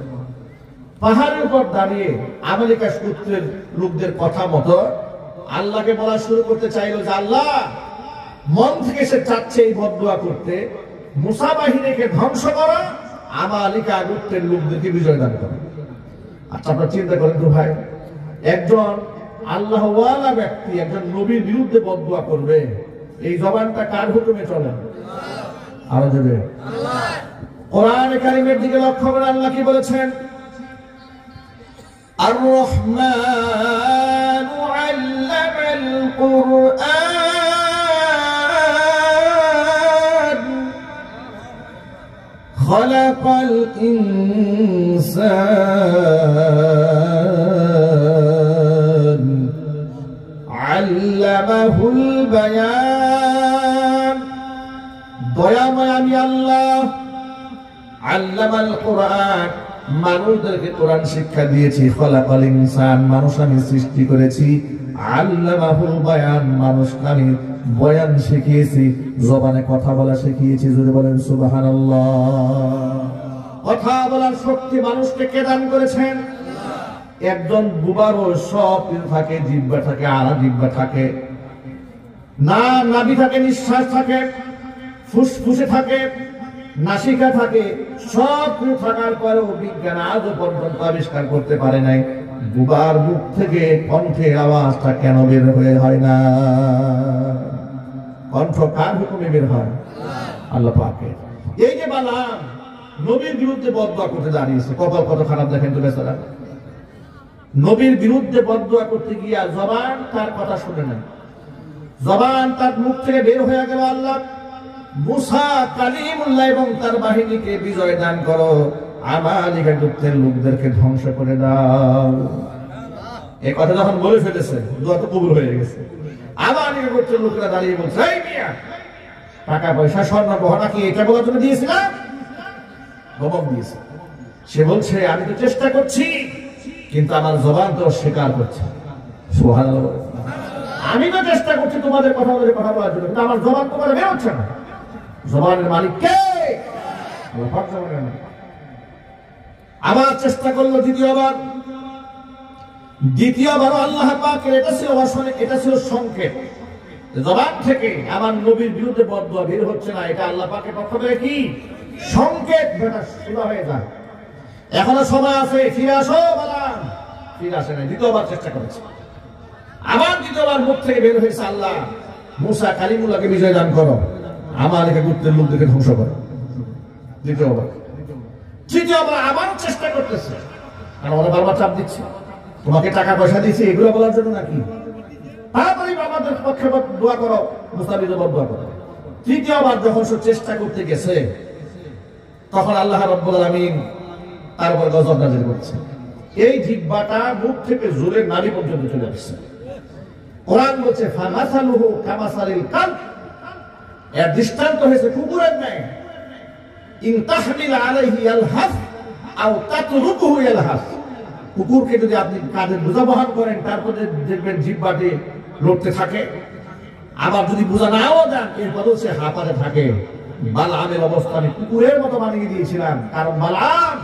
পাহাড়ের উপর দাঁড়িয়ে আমালিকা গোত্রের লোকদের কথা মতো আল্লাহকে বলা শুরু করতে চাইলো যে, আল্লাহ মন থেকে সে চাচ্ছে এই বদদুয়া করতে, মুসা বাহিনীকে ধ্বংস করা, আমালিকা গোত্রের লোকদেরকে বিজয় দান করা। আচ্ছা, আপনারা চিন্তা করেন তো ভাই, একজন আল্লাহওয়ালা ব্যক্তি একজন নবীর বিরুদ্ধে বদদুয়া করবে, এই জবানটা কার হুকুমে চলে? আরো জোরে কোরআনে কারীমের দিকে লক্ষ্য করে আল্লাহ কি বলেছেন? আর রহমান আল্লামাল কুরআন খালাকাল ইনসান আল্লামাহুল বায়ান। দয়াময় আমি আল্লাহ, আল্লামাল কুরআন, মানুষদেরকে কোরআন শিক্ষা দিয়েছি। খালাকাল ইনসান, মানুষ আমি সৃষ্টি করেছি। আল্লামাহুল বায়ান, মানুষকে আমি বয়ান শিখিয়েছি, জবানে কথা বলা শিখিয়েছি। যদি বলেন সুবহানাল্লাহ। কথা বলার শক্তি মানুষকে কে দান করেছেন? একজন বুবারও সব থাকে, জিহ্বা থাকে, আড়া জিহ্বা থাকে, না নাভি থাকে, নিঃশ্বাস থাকে, ফুসফুসে থাকে, নাসিকা থাকে, সব থাকার পরেও বিজ্ঞান আজও পর্যন্ত আবিষ্কার করতে পারে নাই বুবার মুখ থেকে কণ্ঠের আওয়াজটা কেন বের হয়ে হয় না। কণ্ঠ কার হুকুমে বের হয়? আল্লাহ পাকের। এই যে বালাম নবীর বিরুদ্ধে বদদুয়া করতে দাঁড়িয়েছে, কপাল কত খারাপ দেখেন তো বেচারা। নবীর বিরুদ্ধে বদদুয়া করতে গিয়া জবান তার কথা শুনে না, জবান তার মুখ থেকে বের হয়ে গেল, আল্লাহ মুসা কালিমুল্লাহ এবং তার বাহিনীকে বিজয় দান করো, আমালিকা গোত্রের লোকদেরকে ধ্বংস করে দাও। এই কথা যখন বলে ফেলেছে, দোয়া তো কবুল হয়ে গেছে। আমালিকা গোত্রের লোকেরা দাঁড়িয়ে বলছে, এই মিয়া, টাকা পয়সা স্বর্ণ গহনা কি এটা বলার জন্য দিয়েছিলাম? ধমক দিয়েছে। সে বলছে, আমি তো চেষ্টা করছি, কিন্তু আমার জবান তো অস্বীকার করছে। সুবহানাল্লাহ। আমি তো চেষ্টা করছি তোমাদের কথা বলে কথা বলার জন্য, কিন্তু আমার জবান তোমাদের বের হচ্ছে না। জবানের মালিক কে? আবার চেষ্টা করলো দ্বিতীয়বার। দ্বিতীয়বার আল্লাহ পাকের এটা ছিল সংকেত, জবান থেকে আমার নবীর বিরুদ্ধে বদদুয়া বের হচ্ছে না, এটা আল্লাহ পাকের পক্ষ থেকে কি সংকেত, বেটা সোজা হয়ে যায়, এখনো সময় আছে, ফিরে আসো বালাম। ফিরে আসে নাই, দ্বিতীয়বার চেষ্টা করেছে। আবার দ্বিতীয়বার মুখ থেকে বের হয়েছে, আল্লাহ মুসা কালিমুল্লাহকে বিজয় দান করো, আমালিকা গোত্রের লোকদেরকে ধ্বংস করো। দ্বিতীয়বার। তৃতীয়বার আবার চেষ্টা করতেছে, কারণ ওরা বারবার চাপ দিচ্ছে, তোমাকে টাকা পয়সা দিয়েছে এগুলো বলার জন্য নাকি, তাড়াতাড়ি আমাদের পক্ষে দোয়া করো, মুসা বিজয় দোয়া করো। তৃতীয়বার যখন সে চেষ্টা করতে গেছে, তখন আল্লাহ রাব্বুল আলামিন তার উপর গজব নাযিল করছে। এই জিহ্বাটা মুখ থেকে জোরে নাভি পর্যন্ত চলে আসছে। কোরআন বলছে ফামাসালুহু কামাসালিল কালব, এর দৃষ্টান্ত হয়েছে কুকুরের ন্যায়, ইন তাহমিল আলাইহি ইয়ালহাস আও তাতরুকুহু ইয়ালহাস। কুকুরকে যদি আপনি কাঁধে বোঝা বহন করেন, তারপরে দেখবেন জিহ্বাটি লড়তে থাকে, আবার যদি বোঝা নাও দেন এরপরেও সে হাঁপাতে থাকে। বালআমের অবস্থা আমি কুকুরের মতো বানিয়ে দিয়েছিলাম, কারণ বালআম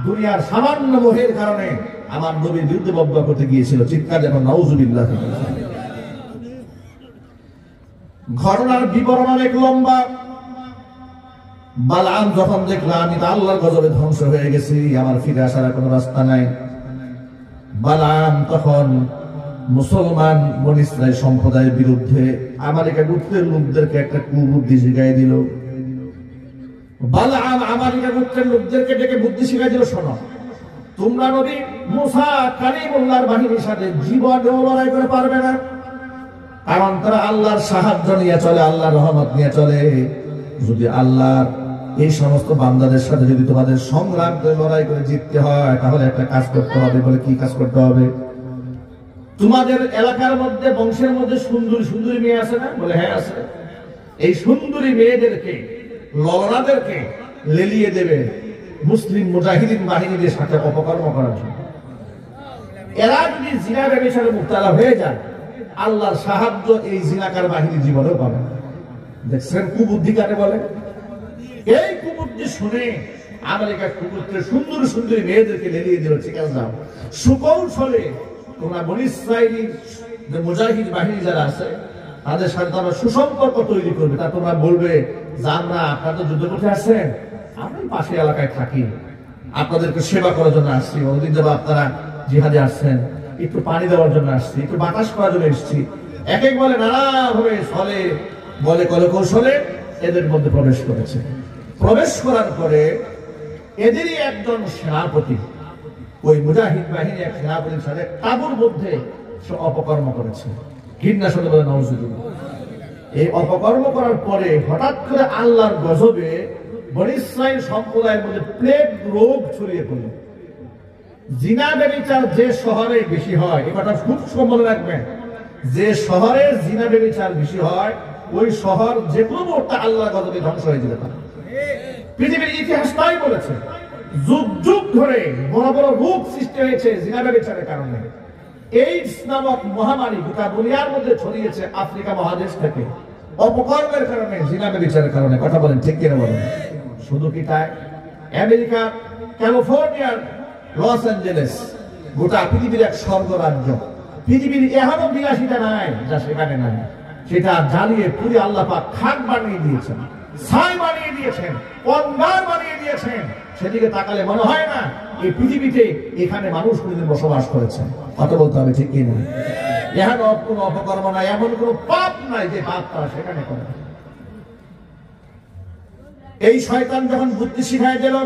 দুনিয়ার সামান্য মোহের কারণে আমার নবীর বিরুদ্ধে বদদুয়া করতে গিয়েছিল। চিৎকার যখন নাউজুবিল্লাহ। ঘটনার বিবরণ অনেক লম্বা। বালআম যখন দেখলাম আমি তো আল্লাহর গজবে ধ্বংস হয়ে গেছি, আমার ফিরে আসার কোনো রাস্তা নাই, বালআম তখন মুসলমান বনী ইসরাইল সম্প্রদায়ের বিরুদ্ধে আমালিকা গোত্রের লোকদেরকে একটা কুবুদ্ধি শিখাই দিল। বালআম আমালিকা গোত্রের লোকদেরকে ডেকে বুদ্ধি শিখাই দিল, শোনো, তোমরা নবী মুসা কালিমুল্লাহর বাহিনীর সাথে জীবনেও লড়াই করে পারবে না, কারণ তারা আল্লাহর সাহায্য নিয়ে চলে, আল্লাহর রহমত নিয়ে চলে। যদি আল্লাহর এই সমস্ত বান্দাদের সাথে যদি তোমাদের সংগ্রাম করে লড়াই করে জিততে হয়, তাহলে একটা কাজ করতে হবে। বলে কি কাজ করতে হবে? তোমাদের এলাকার মধ্যে বংশের মধ্যে সুন্দরী সুন্দরী মেয়ে আছে না? বলে হ্যাঁ আছে। এই সুন্দরী মেয়েদেরকে, ললনাদেরকে লেলিয়ে দেবে মুসলিম মুজাহিদিন বাহিনীদের সাথে অপকর্ম করার জন্য। এরা যদি জিনা ব্যভিচারে মুবতালা হয়ে যায়, আল্লাহর সাহায্য এই জিনাকার বাহিনী জীবনেও পাবে। দেখছেন কুবুদ্ধি কাকে বলে? এই কুবুদ্ধি শুনে আমেরিকার কুকুরকে সুন্দর সুন্দরী মেয়েদেরকে লেলিয়ে দিল, ঠিক আছে যাও, সুকৌশলে তোমরা বনী ইসরাইলের যে মুজাহিদ বাহিনী যারা আছে তাদের সাথে তোমরা সুসম্পর্ক তৈরি করবে। তা তোমরা বলবে যে আমরা আপনারা তো যুদ্ধ করতে আসছেন, আমি পাশে এলাকায় থাকি, আপনাদেরকে সেবা করার জন্য আসছি, অনেকদিন যাবো আপনারা জিহাদে আসছেন, একটু পানি দেওয়ার জন্য আসছি, একটু বাতাস করার জন্য এসেছি। এক এক বলে নানাভাবে ছলে বলে কলে কৌশলে এদের মধ্যে প্রবেশ করেছে। প্রবেশ করার পরে এদেরই একজন সেনাপতি, ওই মুজাহিদ বাহিনী এক সেনাপতির সাথে তাঁবুর মধ্যে সে অপকর্ম করেছে। ঘৃণা শুনে বলে নাউজুবিল্লাহ। এই অপকর্ম করার পরে হঠাৎ করে আল্লাহর গজবে বনী ইসরাইল সম্প্রদায়ের মধ্যে প্লেগ রোগ ছড়িয়ে পড়ল। জিনা ব্যভিচার যে শহরে বেশি হয়, এ কথা খুব মনে রাখবেন, যে শহরে জিনা ব্যভিচার বেশি হয় ওই শহর যে কোনো মুহূর্তে আল্লাহর গজবে ধ্বংস হয়ে যেতে পারে। পৃথিবীর ইতিহাস তাই বলেছে, যুগ যুগ ধরে বড় বড় রোগ সৃষ্টি হয়েছে জিনা ব্যভিচারের কারণে। এইডস নামক মহামারী গোটা দুনিয়ার মধ্যে ছড়িয়েছে আফ্রিকা মহাদেশ থেকে, অপকর্মের কারণে, জিনা ব্যভিচারের কারণে। কথা বলেন ঠিক কিনা বলেন? শুধু কি তাই? আমেরিকা ক্যালিফোর্নিয়ার লস অ্যাঞ্জেলেস গোটা পৃথিবীর এক স্বর্গরাজ্য। পৃথিবীর এখনো বিলাসিতা নাই যা সেখানে নাই, সেটা জ্বালিয়ে পুড়ে আল্লাহ পাক খাক বানিয়ে দিয়েছেন, ছাই বানিয়ে দিয়েছেন, অন্ধকার বানিয়ে দিয়েছেন। সেদিকে তাকালে মনে হয় না এই পৃথিবীতে এখানে মানুষ কোনদিন বসবাস করেছে। কথা বলতে হবে ঠিক কিনা? এখানে কোনো অপকর্ম নাই, এমন কোনো পাপ নাই যে পাপ তারা সেখানে করে। এই শয়তান যখন বুদ্ধি শিখায় দিল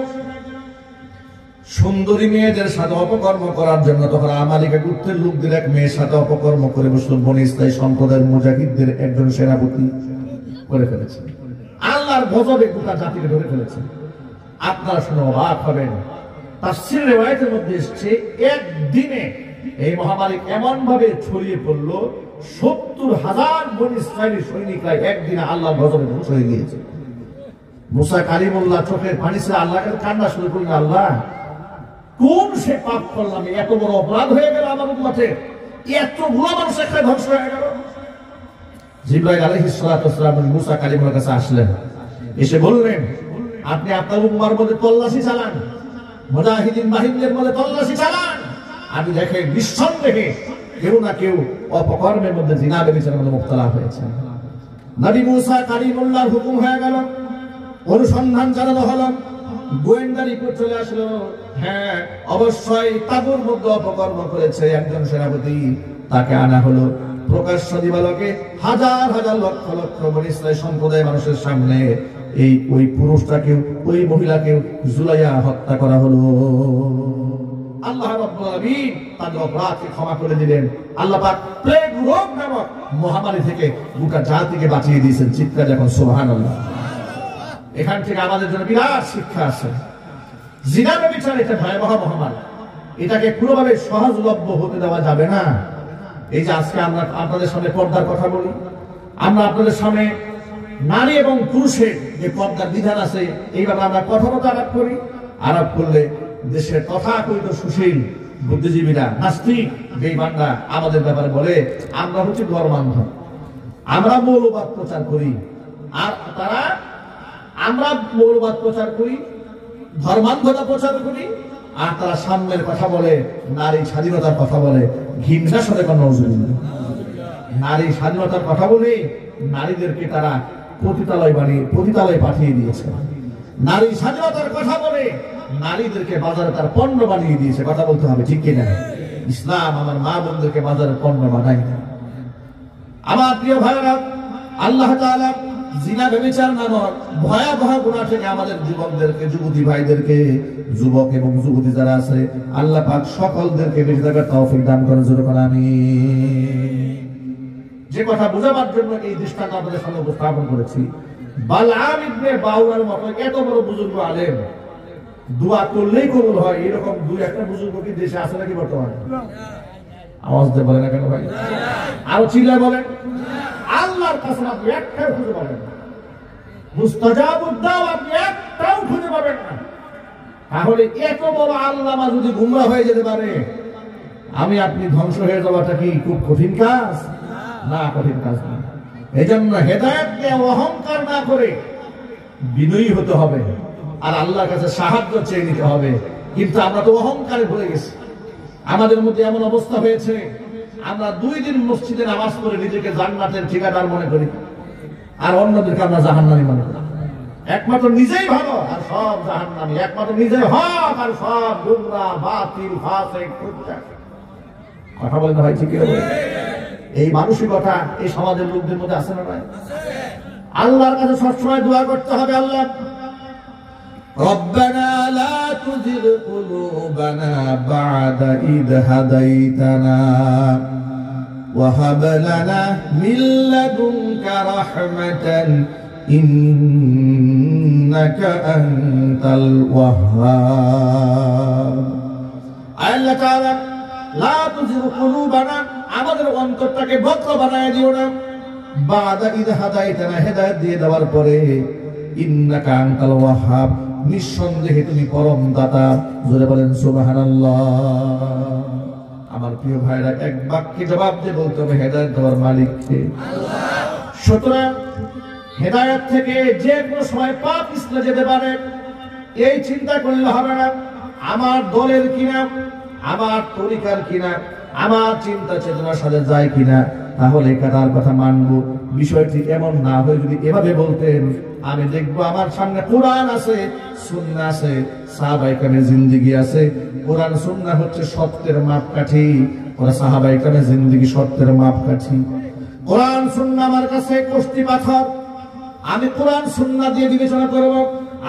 সুন্দরী মেয়েদের সাথে অপকর্ম করার জন্য, তখন আমালিকা গোত্রের লোকদের এক মেয়ের সাথে অপকর্ম করে বসল বনী ইসরাইল সম্প্রদায়ের মুজাহিদদের একজন সেনাপতি করে ফেলেছে। আল্লাহর গজবে গোটা জাতিকে ধরে ফেলেছে। আপনারা শুনে অবাক হবেন, তাফসীর রিওয়ায়াতের মধ্যে এসেছে একদিনে এই মহামারী এমন ভাবে ছড়িয়ে পড়ল ৭০,০০০ বনী ইসরাইলি সৈনিকরা একদিনে আল্লাহর গজবে ধ্বংস হয়ে গিয়েছে। মুসা কালিমুল্লাহ চোখের পানি ছেড়ে আল্লাহকে কান্না শুরু করলেন, আল্লাহ কোন সে পাপ করলাম, এত বড় অপরাধ হয়ে গেল আমার উম্মতের, এতগুলো মানুষ একটা ধ্বংস হয়ে গেল। জিবরাইল আলাইহিস সালাতু ওয়াস সালাম মুসা কালিমুল্লাহর কাছে আসলেন, এসে বললেন, আপনি আপনার উম্মার মধ্যে তল্লাশি চালান, মুজাহিদিন বাহিনীর মধ্যে তল্লাশি চালান, আমি দেখে নিঃসন্দেহে কেউ না কেউ অপকর্মের মধ্যে জিনা ব্যভিচারের মধ্যে মুবতলা হয়েছে। নবী মুসা কালিমুল্লাহর হুকুম হয়ে গেল, অনুসন্ধান চালানো হলো, গোয়েন্দা রিপোর্ট চলে আসলো, হ্যাঁ অবশ্যই তাবুর মধ্যে অপকর্ম করেছে একজন সেনাপতি। তাকে আনা হলো প্রকাশ্য দিবালোকে, হাজার হাজার লক্ষ লক্ষ বনী ইসরাইল সম্প্রদায় মানুষের সামনে ওই পুরুষটাকেও ওই মহিলাকেও জুলাইয়া হত্যা করা হলো। আল্লাহ রাব্বুল আলামিন তাদের অপরাধকে ক্ষমা করে দিলেন। আল্লাহ পাক প্লেগ রোগ নামক মহামারী থেকে গোটা জাতিকে বাঁচিয়ে দিয়েছেন। চিৎকার যখন সুবহানাল্লাহ। এখান থেকে আমাদের জন্য বিরাট শিক্ষা আছে। জিনা ব্যভিচার এটা ভয়াবহ মহামারী, এটাকে কোনোভাবে সহজলভ্য হতে দেওয়া যাবে না। এই যে আজকে আমরা আপনাদের সামনে পর্দার কথা বলি, আমরা আপনাদের সামনে নারী এবং পুরুষের যে পর্দার বিধান আছে এইভাবে আমরা কথামতো আলাপ করি। আলাপ করলে দেশের তথাকথিত সুশীল বুদ্ধিজীবীরা, নাস্তিক বেঈমানরা আমাদের ব্যাপারে বলে আমরা হচ্ছে ধর্মান্ধ, আমরা মৌলবাদ প্রচার করি। আর তারা, আমরা মৌলবাদ প্রচার করি, ধর্মান্ধতা প্রচার করি, আর তারা সাম্যের কথা বলে, নারী স্বাধীনতার কথা বলে। ঘৃণার সাথে কোনো নজর নেই। নারী স্বাধীনতার কথা বলে নারীদেরকে তারা পতিতালয় পাঠিয়ে দিয়েছে। নারী স্বাধীনতার কথা বলে নারীদেরকে বাজারে তার পণ্য বানিয়ে দিয়েছে। কথা বলতে হবে, ঠিক কিনা? ইসলাম আমার মা বোনদেরকে বাজারের পণ্য বানায় না। আমার প্রিয় ভাইরা, আল্লাহ তাআলা জিনা ব্যভিচার নামক ভয়াবহ গুনাহ থেকে আমাদের যুবকদেরকে, যুবতী ভাইদেরকে, যুবক এবং যুবতী যারা আছে, আল্লাহ পাক সকলদেরকে বেঁচে থাকার তৌফিক দান করেন। জোরে বলেন আমিন। যে কথা বোঝাবার জন্য এই দৃষ্টান্ত আপনাদের সামনে উপস্থাপন করেছি, বালআম ইবনে বাউরার মতো এত বড় বুজুর্গ আলেম, দোয়া করলেই কবুল হয়, এরকম দুই একটা বুজুর্গ কি দেশে আছে নাকি বর্তমানে? আওয়াজ দিয়ে বলে না কেন ভাই? আরো চিল্লায় বলেন। আল্লাহর কাছে আপনি একটাও খুঁজে পাবেন না, মুস্তাজাবুদ দাওয়া আপনি একটাও খুঁজে পাবেন না। তাহলে এত বড় আল্লামা যদি গুমরা হয়ে যেতে পারে, আমি আপনি ধ্বংস হয়ে যাওয়াটা কি খুব কঠিন কাজ? না, কঠিন কাজ না। এই জন্য হেদায়েতকে অহংকার না করে বিনয়ী হতে হবে, আর আল্লাহর কাছে সাহায্য চেয়ে নিতে হবে। কিন্তু আমরা তো অহংকারে ভরে গেছি। আমাদের মধ্যে এমন অবস্থা হয়েছে, আমরা 2 দিন মসজিদে নামাজ পড়ে নিজেকে জান্নাতের ঠিকাদার মনে করি, আর অন্যদেরকে আমরা জাহান্নামী মনে করি। একমাত্র নিজেই ভালো আর সব জাহান্নামী, একমাত্র নিজেই হক আর সব গুমরাহ, বাতিল, ফাসিক, ফুজ্জার। কথা বলেন ভাই, ঠিক কি? এই মানসিকতা এই সমাজের লোকদের মধ্যে আছে না ভাই? আল্লাহর কাছে সবসময় দোয়া করতে হবে, আল্লাহ রব্বানা লা তুযিগ কুলুবানা বা'দা ইদ হাদাইতানা ওয়া হাব লানা মিন লাদুনকা রাহমাতান ইন্নাকা আনতাল ওয়াহ্হাব। আল্লাহ তাআলা লা তুযিগ কুলুবানা, আমাদের অন্তরটাকে বক্র বানায় দিও না, বা'দা ইদ হাদাইতানা, হেদায়েত দিয়ে দেওয়ার পরে, ইন্নাকা আনতাল ওয়াহ্হাব, নিঃসন্দেহে তুমি পরম দাতা। জোরে বলেন সুবহানাল্লাহ। আমার প্রিয় ভাইরা, এক বাক্যে জবাব দিয়ে বলতে হবে, হেদায়েত দেওয়ার মালিক কে? আল্লাহ। সুতরাং হেদায়েত থেকে যে কোনো সময় পা পিছলে যেতে পারে, এই চিন্তা করলে হবে না আমার দলের কিনা, আমার তরিকার কিনা, আমার চিন্তা চেতনার সাথে যায় কিনা, তাহলে কার কথা মানবো। বিষয়টি এমন না হয়ে যদি এভাবে বলতেন, আমি দেখবো আমার সামনে কোরআন আছে, সুন্নাহ আছে, সাহাবায়ে কেরামের জিন্দেগি আছে। কোরআন সুন্নাহ হচ্ছে সত্যের মাপকাঠি, ওরা সাহাবায়ে কেরামের জিন্দেগি সত্যের মাপকাঠি। কোরআন সুন্নাহ আমার কাছে কষ্টি পাথর, আমি কোরআন সুন্নাহ দিয়ে বিবেচনা করব।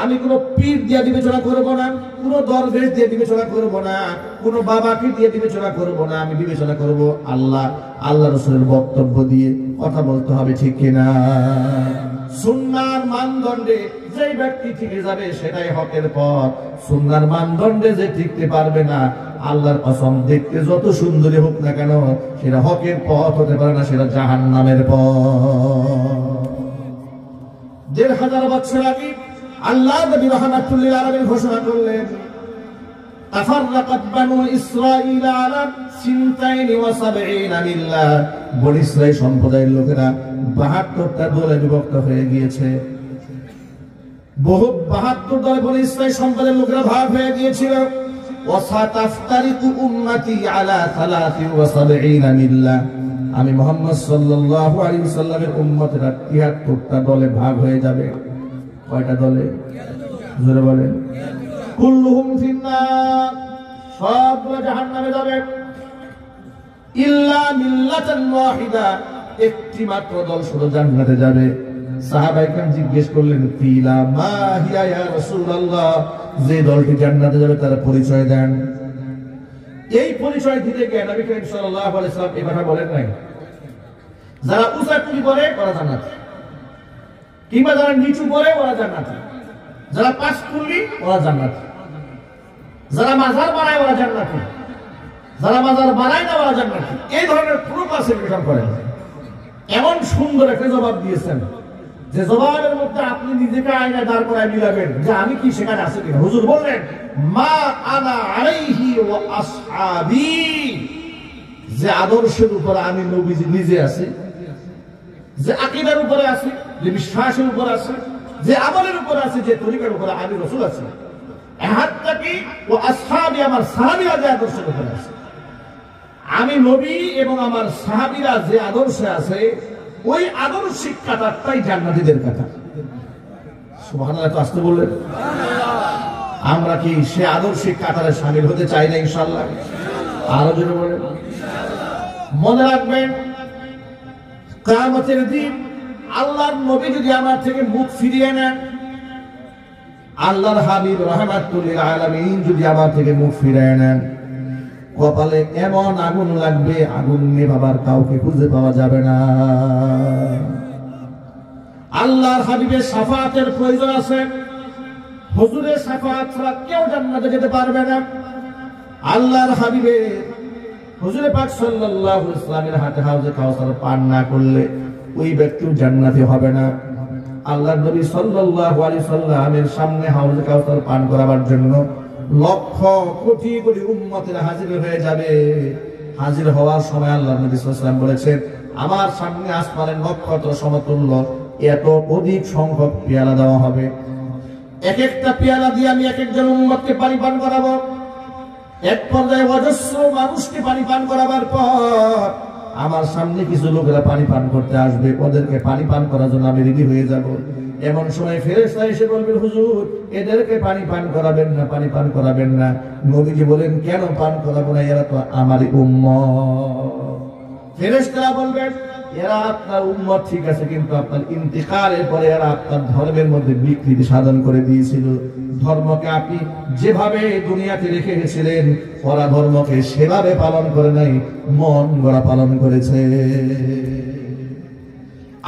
আমি কোন পীর দিয়ে বিবেচনা করব না, কোন দরবেশ দিয়ে বিবেচনা করব না, কোন বাবাকে দিয়ে বিবেচনা করব না। আমি বিবেচনা করব আল্লাহ, আল্লাহ রাসূলের বক্তব্য দিয়ে। কথা বলতে হবে, ঠিক কিনা? সুন্নাহর মানদণ্ডে যে ব্যক্তি টিকে যাবে সেটাই হকের পথ। সুন্নাহর মানদণ্ডে যে টিকতে পারবে না, আল্লাহর কসম, দেখতে যত সুন্দরী হোক না কেন, সেটা হকের পথ হতে পারে না, সেটা জাহান্নামের পথ। ১৫০০ বছর আগে আল্লাহ নবী রাহমাতুল লিল আলামিন ঘোষণা করলেন, তাফাররাকাত বানু ইসরাঈল আলা ৭২ মিল্লাহ। বনী ইসরাঈল সম্প্রদায়ের লোকেরা ৭২টা দলে বিভক্ত হয়ে গিয়েছে। ৭২ দলে বনী ইসরাঈল সম্প্রদায়ের লোকেরা ভাগ হয়ে গিয়েছিল। ওয়াসাতাফতারিকু উম্মতি আলা 73 মিল্লাহ, আমি মুহাম্মদ সাল্লাল্লাহু আলাইহি ওয়াসাল্লামের উম্মতেরা 73টা দলে ভাগ হয়ে যাবে। কয়টা দলে? জোরে বলেন। কুল্লুহুম ফিন্নার, সবগুলো জাহান্নামে যাবে। ইল্লা মিল্লাতান ওয়াহিদা, একটি মাত্র দল শুধু জান্নাতে যাবে। সাহাবায়ে কেরাম জিজ্ঞেস করলেন, ফিলা মা হিয়া ইয়া রাসূলুল্লাহ, যে দলটি জান্নাতে যাবে তার পরিচয় দেন। এই পরিচয় দিতে গিয়ে নবী করিম সাল্লাল্লাহু আলাইহি ওয়াসাল্লাম এই কথা বলেন নাই, যারা উঁচা টুপি পরে ওরা জান্নাতি, কিংবা যারা নিচু পরে ওরা জান্নাতি, যারা পাঁচ কুল্লি ওরা জান্নাতি, যারা মাজার বানায় ওরা জান্নাতি, যারা মাজার বানায় না ওরা জান্নাতি। এই ধরনের পুরো ক্লাসিফিকেশন করেন। এমন সুন্দর একটা জবাব দিয়েছেন যে জবাবের মধ্যে আপনি নিজেকে আয়নায় দাঁড় করায় মিলাবেন যে আমি কি সেখানে আছে কিনা। হুজুর বললেন, মা আনা আলাইহি ওয়া আসহাবি, যে আদর্শের উপরে আমি নবীজি নিজে আছি, যে আকীদার উপরে আছি, যে বিশ্বাসের উপরে আছি, যে আমলের উপরে আছে, যে তরিকার উপরে আমি রাসূল আছি, হাত্তা কি ও আসহাবি, আমার সাহাবীরা যে আদর্শের উপরে আছে, আমি নবী এবং আমার সাহাবীরা যে আদর্শে আছে, ওই আদর্শিক কাতারটাই জান্নাতীদের কাতার। সুবহানাল্লাহ, তো আসতে বললেন। আমরা কি সে আদর্শিক কাতারে শামিল হতে চাই না? ইনশাআল্লাহ। আরো জোরে বলেন। মনে রাখবেন, কিয়ামতের দিন আল্লাহর নবী যদি আমার থেকে মুখ ফিরিয়ে নেন, আল্লাহর হাবিব রাহমাতুল লিল আলামিন যদি আমার থেকে মুখ ফিরিয়ে নেন, কপালে এমন আগুন লাগবে, আগুন নেভাবার কাউকে খুঁজে পাওয়া যাবে না। আল্লাহর হাবিবের শাফাআতের প্রয়োজন আছে। হুজুরের শাফাআত ছাড়া কেউ জান্নাতে যেতে পারবে না। আল্লাহর হাবিবের হুজুরে পাক সাল্লাল্লাহু আলাইহি ওয়াসাল্লামের হাতে হাউজে কাউসার পান না করলে ওই ব্যক্তিও জান্নাতি হবে না। আল্লাহর নবী সাল্লাল্লাহু আলাইহি ওয়াসাল্লামের সামনে হাউজে কাউসার পান করাবার জন্য লক্ষ কোটি কোটি উম্মতেরা হাজির হয়ে যাবে। হাজির হওয়ার সময় আল্লাহর নবী সাল্লাল্লাহু আলাইহি ওয়াসাল্লাম বলেছেন, আমার সামনে আসমানের নক্ষত্র সমতুল্য এত অধিক সংখ্যক পেয়ালা দেওয়া হবে। এক একটা পেয়ালা দিয়ে আমি এক একজন উম্মতকে পানি পান করাবো। এক পর্যায়ে অজস্র মানুষকে পানি পান করাবার পর আমার সামনে কিছু লোকেরা পানি পান করতে আসবে, ওদেরকে পানি পান করার জন্য আমি রেডি হয়ে যাব। এমন সময় ফেরেশতা এসে বলবেন, হুজুর এদেরকে পানি পান করাবেন না, পানি পান করাবেন না। নবীজি বলেন, কেন পান করাবো না? এরা তো আমারই উম্মত। ফেরেশতারা বলবেন, এরা আপনার উম্মত ঠিক আছে, কিন্তু আপনার ইন্তিকালের পরে এরা আপনার ধর্মের মধ্যে বিকৃতি সাধন করে দিয়েছিল। ধর্মকে আপনি যেভাবে দুনিয়াতে রেখে গেছিলেন, ওরা ধর্মকে সেভাবে পালন করে নাই, মন গড়া পালন করেছে।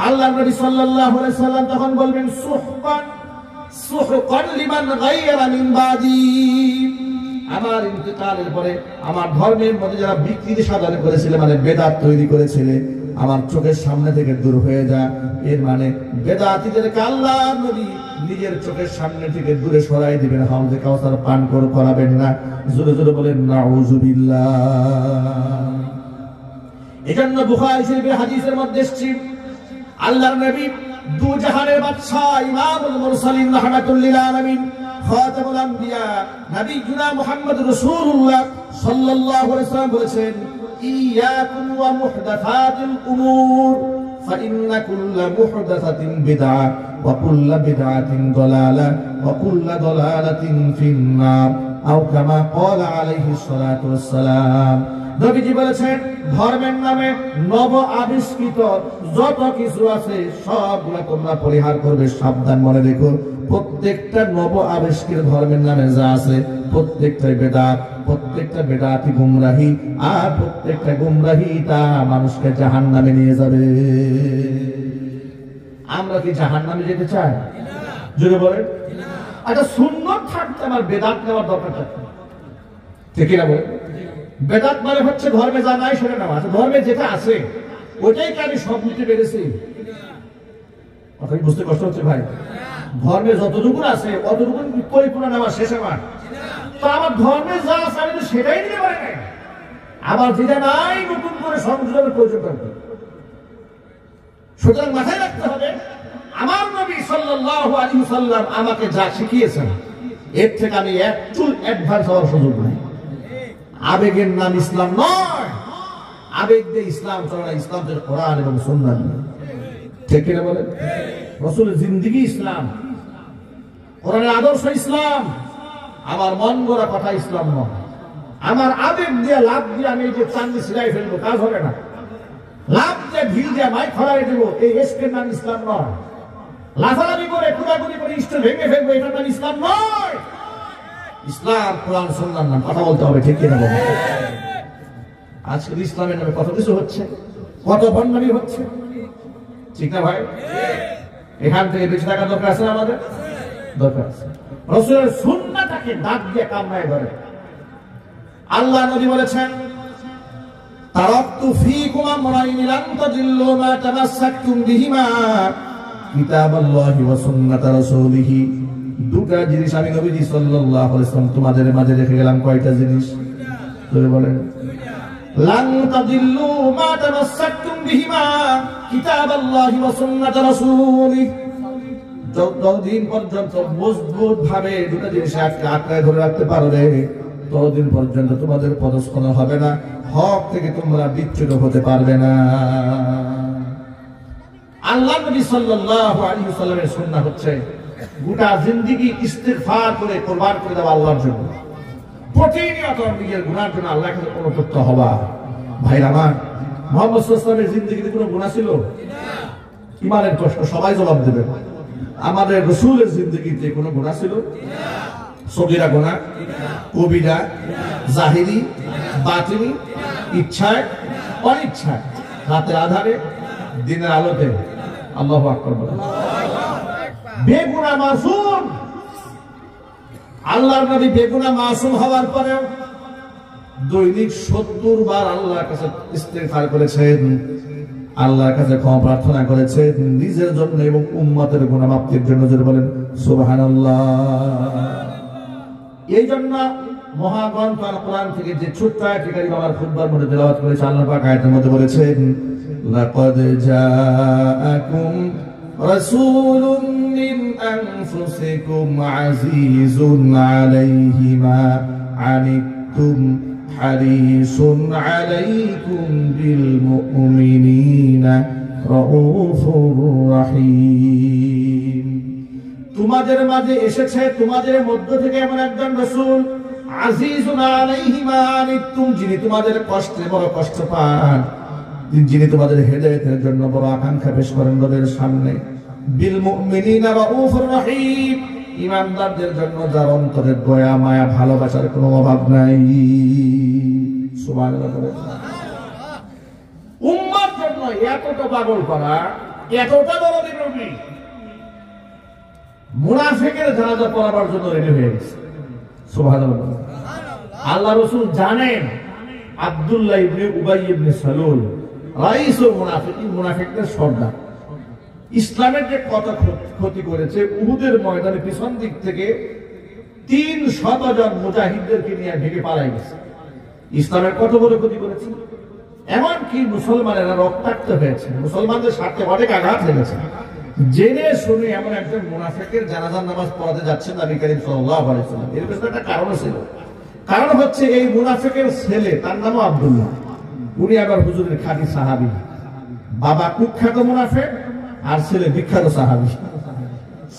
আল্লাহর নবী সাল্লাল্লাহু আলাইহি সাল্লাম তখন বলবেন, সুহকান সুহকান লিমান গায়রা মিন বাদি, আমার ইন্তিকালের পরে আমার ধর্মের মধ্যে যারা বিকৃতি সাধন করেছিল, মানে বেদাত তৈরি করেছিল, আমার চোখের সামনে থেকে দূর হয়ে যা। এর মানে বেদাতীদেরকে আল্লাহর নবী নিজের চোখের সামনে থেকে দূরে সরাই দিবেন, হাউজে কাউসার পান করাবেন না। জোরে জোরে বলেন নাউযুবিল্লাহ। এজন্য বুখারী শরীফের হাদিসের মধ্যে এসেছে, আল্লাহর নবী দু জাহানের বাদশা, ইমামুল মুরসালিন রাহমাতুল লিল আলামিন, খাতামুল আম্বিয়া, নবীনা মুহাম্মদ রাসূলুল্লাহ সাল্লাল্লাহু আলাইহি ওয়াসাল্লাম বলেছেন, ইয়াকুম ওয়া মুহদাসাতিল উমুর ফাইন্না কুল্লা মুহদাসাতিন বিদআ ওয়া কুল্লা বিদআতিন দালালা ওয়া কুল্লা দালালাতিন ফিন্নার, আও কামা ক্বালা আলাইহিস সালাতু ওয়াস সালাম। নবীজি বলেছেন, ধর্মের নামে নব আবিষ্কৃত যত কিছু আছে সবগুলো তোমরা পরিহার করবে। সাবধান, মনে রেখো, প্রত্যেকটা নব আবিষ্কৃত ধর্মের নামে যা আছে প্রত্যেকটাই বেদাত, প্রত্যেকটা বেদাতি গুমরাহি, আর প্রত্যেকটা গুমরাহি তা মানুষকে জাহান্নামে নিয়ে যাবে। আমরা কি জাহান্নামে যেতে চাই? জোরে বলেন। আচ্ছা, সুন্নাত থাকতে আমার বেদাত নেওয়ার দরকার থাকে, ঠিক না বলেন? বেদাত মানে হচ্ছে ধর্মে যা নাই সেটা নেওয়া। ধর্মে যেটা আছে ওইটাই কি আমি সব নিতে পেরেছি? বুঝতে কষ্ট হচ্ছে ভাই। ধর্মে যতটুকু আছে অতটুকু পরিপূর্ণ নেওয়া শেষ আমার। তো আমার ধর্মে যা আছে আমি তো সেটাই নিতে পারি না। আমার যেটা নাই নতুন করে সংযোজনের প্রয়োজন থাকবে। সুতরাং মাথায় রাখতে হবে, আমার নবী সাল্লাল্লাহু আলাইহি ওয়াসাল্লাম আমাকে যা শিখিয়েছেন এর থেকে আমি একটু অ্যাডভান্স হওয়ার সুযোগ নাই। আবেগের নাম ইসলাম নয়, আবেগ দিয়ে ইসলাম চলে না, ইসলাম তো কোরআন এবং সুন্নাহ নিয়ে। ঠিক কিনা বলেন? রাসূলের জিন্দেগি ইসলাম, কোরআনের আদর্শ ইসলাম। আমার মন গড়া কথা ইসলাম নয়। আমার আবেগ দিয়ে লাভ দিয়ে আমি এই যে চান্দি সিলাই ফেলবো, কাজ হবে না। লাভ দিয়ে ঢিল দিয়ে মাইক ফেলাই দেবো, এই এসকের নাম ইসলাম নয়। লাফালাফি করে কুদাকুদি করে ইষ্ট ভেঙে ফেলবো, এটার নাম ইসলাম নয়। ইসলাম কোরআন সুন্নাহর নাম, কথা বলতে হবে। ঠিক কিনা বলেন? আজকে ইসলামের নামে কত কিছু হচ্ছে, কত ভণ্ডামি হচ্ছে, ঠিক না ভাই? এখান থেকে বেঁচে থাকা দরকার আছে না? আমাদের দরকার আছে। রাসূলের সুন্নাহটাকে দাগ দিয়ে কামড়ায় ধরে। আল্লাহ নবী বলেছেন, তারাকতু ফীকুম আমরাইন লান তাদিল্লু মা তামাসসাকতুম বিহিমা কিতাবাল্লাহি ওয়া সুন্নাত রাসূলিহি। দুটা জিনিস আমি নবীজি সাল্লাল্লাহু আলাইহি ওয়াসাল্লাম তোমাদের মাঝে রেখে গেলাম। কয়টা জিনিস? জোরে বলেন। লান তাদিল্লু মা তামাসসাকতুম বিহিমা কিতাবাল্লাহি ওয়া সুন্নাত রাসূলিহি। যতদিন পর্যন্ত মজবুত ভাবে দুটা জিনিস আঁকড়ে ধরে রাখতে পারবে, ততদিন পর্যন্ত তোমাদের পদস্খলন হবে না, হক থেকে তোমরা বিচ্যুত হতে পারবে না। আল্লাহ নবী সাল্লাল্লাহু আলাইহি ওয়াসাল্লামের সুন্নাহ হচ্ছে গোটা জিন্দেগি ইস্তিগফার করে কুরবান করে দেওয়া আল্লাহর জন্য। প্রতিনিয়ত নিজের গুনার জন্য আল্লাহর কাছে অনুতপ্ত হওয়া। ভাইরা আমার, মুহাম্মদ সাল্লাল্লাহু আলাইহি ওয়াসাল্লামের জিন্দেগিতে কোনো গুনাহ ছিল? ইমানের প্রশ্ন সবাই জবাব দেবে। আমাদের রাসূলের জিন্দেগিতে কোনো গুনাহ ছিল? সগীরা গুনাহ, কবিরা, জাহিরি, বাতিনি, ইচ্ছায়, অনিচ্ছায়, রাতের আধারে, দিনের আলোতে। আল্লাহু আকবার বলেন। বেগুনাহ মাসুম। আল্লাহর নবী বেগুনাহ মাসুম হওয়ার পরেও দৈনিক ৭০ বার আল্লাহর কাছে ইস্তিগফার করেছেন, আল্লাহর কাছে ক্ষমা প্রার্থনা করেছেন নিজের জন্য এবং উম্মতের গুনাহ মাফের জন্য। যদি বলেন সুবহানাল্লাহ। এই জন্য মহাগ্রন্থ আল কোরআন থেকে যে ছোট্ট আয়াতটি বাবার খুতবার মধ্যে তেলাওয়াত করেছে, আল্লাহ পাক আয়াতের মধ্যে বলেছেন, লাকাদ জাআকুম রাসূলুম মিন আনফুসিকুম আজিজুন আলাইহি মা আনিতুম হারিসুন আলাইকুম বিল মুমিনিনা রাউফুর রহিম। তোমাদের মাঝে এসেছে, তোমাদের মধ্য থেকে এমন একজন রাসূল, আজিজুন আলাইহি মা আনিতুম, যিনি তোমাদের কষ্টে বড় কষ্ট পান, যিনি তোমাদের হেদায়েতের জন্য বড় আকাঙ্ক্ষা পেশ করেন রবের সামনে। বিল মুমিনিনা রাউফুর রহিম, ঈমানদারদের জন্য যার অন্তরের দয়া মায়া ভালোবাসার কোনো অভাব নাই। সুবহানাল্লাহ। উম্মার জন্য এতটা পাগল করা, এতটা বড় নবী মুনাফিকের জানাজা পড়াবার জন্য রেডি হয়ে গেছে। সুবহানাল্লাহ। আল্লাহ রাসূল জানেন আব্দুল্লাহ ইবনে উবাই ইবনে সালুল রাইসুল মুনাফিকিন, মুনাফিকদের সর্দার, ইসলামের যে কত ক্ষতি করেছে। উহুদের ময়দানে পিছন দিক থেকে ৩০০ জন মুজাহিদদেরকে নিয়ে ভেগে পালাই গেছে। ইসলামের কত বড় ক্ষতি করেছে। এমনকি মুসলমানেরা রক্তাক্ত হয়েছে, মুসলমানদের স্বার্থে অনেক আঘাত লেগেছে। জেনে শুনে এমন একজন মুনাফিকের জানাজার নামাজ পড়াতে যাচ্ছেন নবী করিম সাল্লাল্লাহু আলাইহি ওয়াসাল্লাম। এর পেছনে একটা কারণ ছিল। কারণ হচ্ছে এই মুনাফিকের ছেলে, তার নামও আব্দুল্লাহ, উনি আবার হুজুরের খাঁটি সাহাবী। বাবা কুখ্যাত মুনাফিক আর ছেলে বিখ্যাত সাহাবী।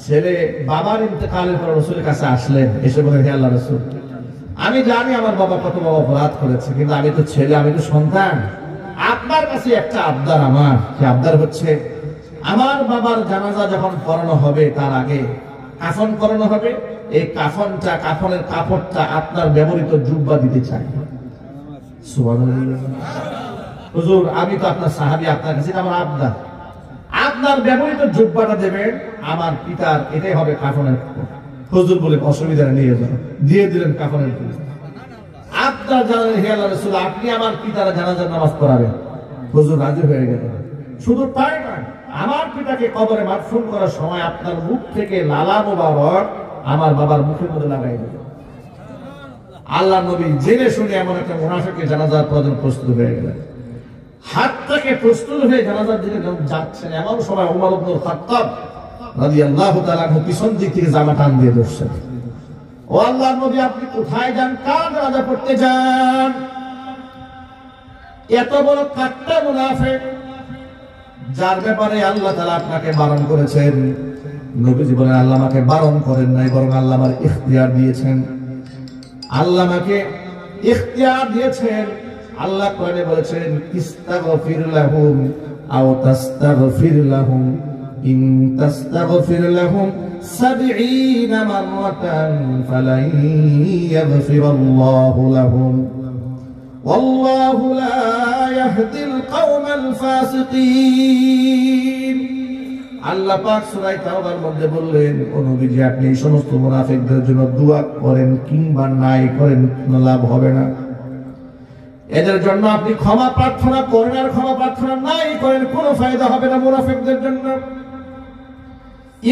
ছেলে বাবার ইন্তেকালের পর রাসূলের কাছে আসলেন, এসে বলেন, হে আল্লাহর রাসূল, আমি জানি আমার বাবা কত বড় অপরাধ করেছে, কিন্তু আমি তো ছেলে, আমি তো সন্তান। আপনার কাছে একটা আবদার আমার। সে আবদার হচ্ছে, আমার বাবার জানাজা যখন পড়ানো হবে তার আগে কাফন করানো হবে, এই কাফনটা, কাফনের কাপড়টা আপনার ব্যবহৃত জুব্বা দিতে চাই। সুবহানাল্লাহ। হুজুর, আমি তো আপনার সাহাবী, আপনার কাছে আমার আবদার, আপনার ব্যবহৃত জুব্বাটা দেবেন আমার পিতার, এটাই হবে কাফনের কাপড়। হুজুর বলে অসুবিধা নিয়ে যান, দিয়ে দিলেন কাফনের কাপড়। আপনার জানালেন, হে আল্লাহর রাসূল, আপনি আমার পিতার জানাজার নামাজ পড়াবেন। হুজুর রাজি হয়ে গেলেন। শুধু তাই নয়, আমার পিতাকে কবরে মাদফুন করার সময় আপনার মুখ থেকে লালা মুবারক আমার বাবার মুখের মধ্যে লাগাই দেবেন। আল্লাহ নবী জেনে শুনে এমন একটা মুনাফিকের জানাজার পর্যন্ত প্রস্তুত হয়ে গেলেন। হাত থেকে প্রস্তুত হয়ে জানাজার দিকে যাচ্ছেন, এমন সময় ওমর ইবনে খাত্তাব রাদিয়াল্লাহু তাআলা পিছন দিক থেকে জামা টান দিয়ে ধরছেন। ও আল্লাহর নবী, আপনি কোথায় যান? কার জানাজা পড়তে যান? এত বড় কাট্টা মুনাফিক, যার ব্যাপারে আল্লাহ তাআলা আপনাকে বারণ করেছেন। নবীজি বলেন, আল্লাহ আমাকে বারণ করেন নাই, বরং আল্লাহ আমার ইখতিয়ার দিয়েছেন। আল্লাহ আমাকে ইখতিয়ার দিয়েছেন। আল্লাহ কোরআনে বলেছেন, ইস্তাগফির লাহুম আও তাস্তাগফির লাহুম ইন তাস্তাগফির লাহুম 70 মাররাতান ফালান ইয়াগফিরাল্লাহু লাহুম ওয়াল্লাহু লা ইয়াহদিল কওমাল ফাসিকিন। আল্লাহ পাক সূরা তাওবার মধ্যে বললেন, ও নবীজি, আপনি এই সমস্ত মুনাফিকদের জন্য দোয়া করেন কিংবা নাই করেন, কোনো লাভ হবে না। এদের জন্য আপনি ক্ষমা প্রার্থনা করেন আর ক্ষমা প্রার্থনা নাই করেন, কোনো ফায়দা হবে না মুনাফিকদের জন্য।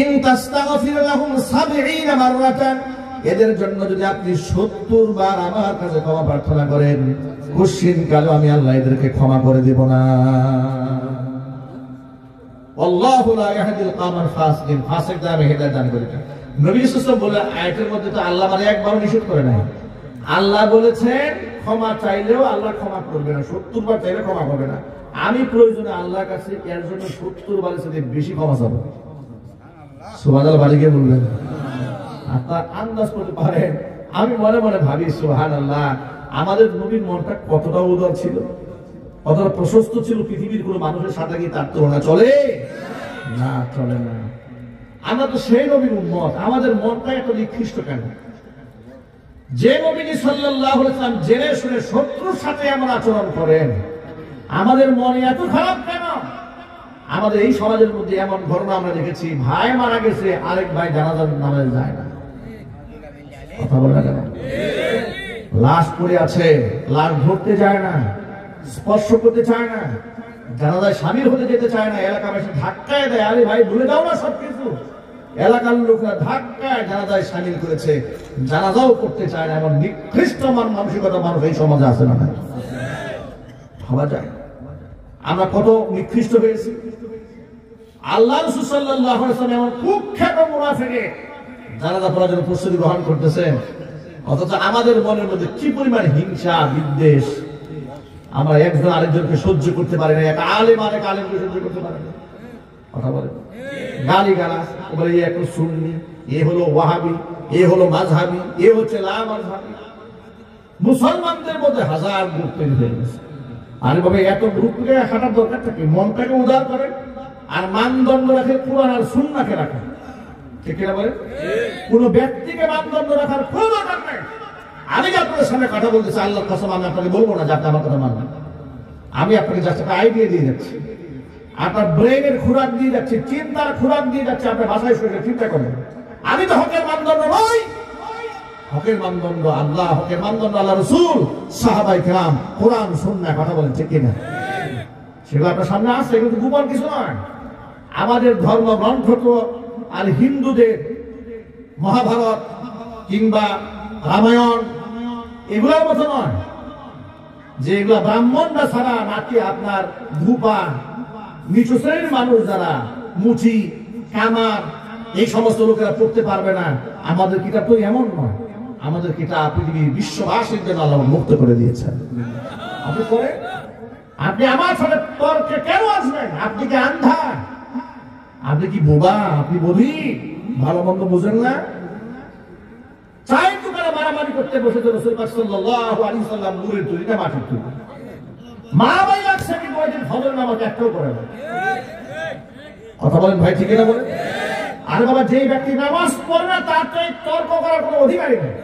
ইন তাস্তাগফির লাহুম 70 মাররাতান, এদের জন্য যদি আপনি 70 বার আমার কাছে ক্ষমা প্রার্থনা করেন, কুশ্চিন কালে আমি আল্লাহ এদেরকে ক্ষমা করে দেব না। আল্লাহু লা ইয়াহদিল কওমাল ফাসিকিন, ফাসিকদের আমি হেদায়েত দান করি না। নবী সাল্লাল্লাহু আলাইহি ওয়াসাল্লাম বলে, আয়াতের মধ্যে তো আল্লাহ মানে একবারও নিষেধ করে নাই। আল্লাহ বলেছেন ক্ষমা চাইলেও আল্লাহ ক্ষমা করবে না, 70 বার চাইলে ক্ষমা করবে না। আমি প্রয়োজনে আল্লাহর কাছে এর জন্য 70 বারের সাথে বেশি ক্ষমা চাবো। সুবহানাল্লাহ, বাড়িকে বলবেন। আপনার আন্দাজ করতে পারেন, আমি মনে মনে ভাবি, সুবহানাল্লাহ, আমাদের নবীর মনটা কতটা উদার ছিল, কতটা প্রশস্ত ছিল। পৃথিবীর কোনো মানুষের সাথে কি তার তুলনা চলে? না, চলে না। আমরা তো সেই নবীর উম্মত, আমাদের মনটা এত নিকৃষ্ট কেন? যে নবীজি সাল্লাল্লাহু আলাইহি ওয়াসাল্লাম জেনে শুনে শত্রুর সাথে এমন আচরণ করেন, আমাদের মনে এত খারাপ কেন? আমাদের এই সমাজের মধ্যে এমন ঘটনা আমরা দেখেছি, ভাই মারা গেছে, আরেক ভাই জানাজার নামাজে যায় না। কথা বলে না কেন? লাশ পড়ে আছে, লাশ ধরতে যায় না, স্পর্শ করতে চায় না, জানাজায় শামিল হতে যেতে চায় না। এলাকাবাসী ধাক্কায় দেয়, আরে ভাই ভুলে যাও না সবকিছু। এলাকার লোকরা ধাক্কায় জানাজায় শামিল করেছে, জানাজাও করতে চায় না। এমন নিকৃষ্ট মানসিকতা মানুষ এই সমাজে আছে না? ভাবা যায় আমরা কত নিকৃষ্ট হয়েছি। আল্লাহ রাসূল সাল্লাল্লাহু আলাইহি ওয়াসাল্লাম এমন কুখ্যাত মুনাফিক জানাজা পড়ার জন্য প্রস্তুতি গ্রহণ করতেছেন, অথচ আমাদের মনের মধ্যে কি পরিমাণ হিংসা বিদ্বেষ। আমরা একজন আরেকজনকে সহ্য করতে পারি না, এক আলেম আরেক আলেমকে সহ্য করতে পারি না। কথা বলে গালি গালাজ, বলে এ একটু সুন্নি, এ হলো ওয়াহাবি, এ হলো মাযহাবি, এ হচ্ছে লা মাযহাবি। মুসলমানদের মধ্যে হাজার গ্রুপ তৈরি হয়ে গেছে। আরে বাবা, এত গ্রুপকে হাঁটার দরকারটা কি? মনটাকে উদার করে আর মানদণ্ড রাখে কোরআন আর সুন্নাহকে রাখে। ঠিক কিনা বলে? কোন ব্যক্তিকে মানদণ্ড রাখার কোনো দরকার নেই। আমি যে আপনাদের সামনে কথা বলতেছি, আল্লাহর কসম, আমি আপনাকে বলবো না যে আপনি আমার কথা মানবেন। আমি আপনাকে জাস্ট একটা আইডিয়া দিয়ে যাচ্ছি, আপনার ব্রেনের খোরাক দিয়ে যাচ্ছি, চিন্তার খোরাক দিয়ে যাচ্ছি। আপনার বাসায় শুয়ে চিন্তা করেন, আমি তো হকের মানদণ্ড নই। হকের মানদণ্ড আল্লাহ, হকের মানদণ্ড আল্লাহ রাসূল, সাহাবায়ে কেরাম, কোরআন সুন্নাহ। কথা বলেন ঠিক কিনা? সেগুলো আপনার সামনে আছে, এগুলো গোপন কিছু নয়। আমাদের ধর্মগ্রন্থ তো আর হিন্দুদের মহাভারত কিংবা রামায়ণ এগুলোর মতো নয়, যে এগুলা ব্রাহ্মণরা ছাড়া নাকি আপনার ধূপা নিচু শ্রেণীর মানুষ যারা মুচি কামার এই সমস্ত লোকেরা পড়তে পারবে না। আমাদের কিতাব তো এমন নয়। আমাদের কিতাব পৃথিবীর বিশ্ববাসীর জন্য আল্লাহ মুক্ত করে দিয়েছেন। আপনি পরে আপনি আমার সাথে তর্কে কেন আসবেন? আপনি কি আন্ধা? আপনি কি বোবা? আপনি বধি? ভালো মন্দ বুঝেন না? চাই তো তারা মারামারি করতে বসেছে। রাসূল পাক সাল্লাল্লাহু আলাইহি ওয়াসাল্লাম নূরের তৈরি না মাটির তৈরি। মারামারি লাগছে কিন্তু ওই দিন ফজর নামাজ একটাও করে না। কথা বলেন ভাই, ঠিক না বলেন? আরে বাবা, যেই ব্যক্তি নামাজ পড়ে না তার তো তর্ক করার কোনো অধিকারই নেই।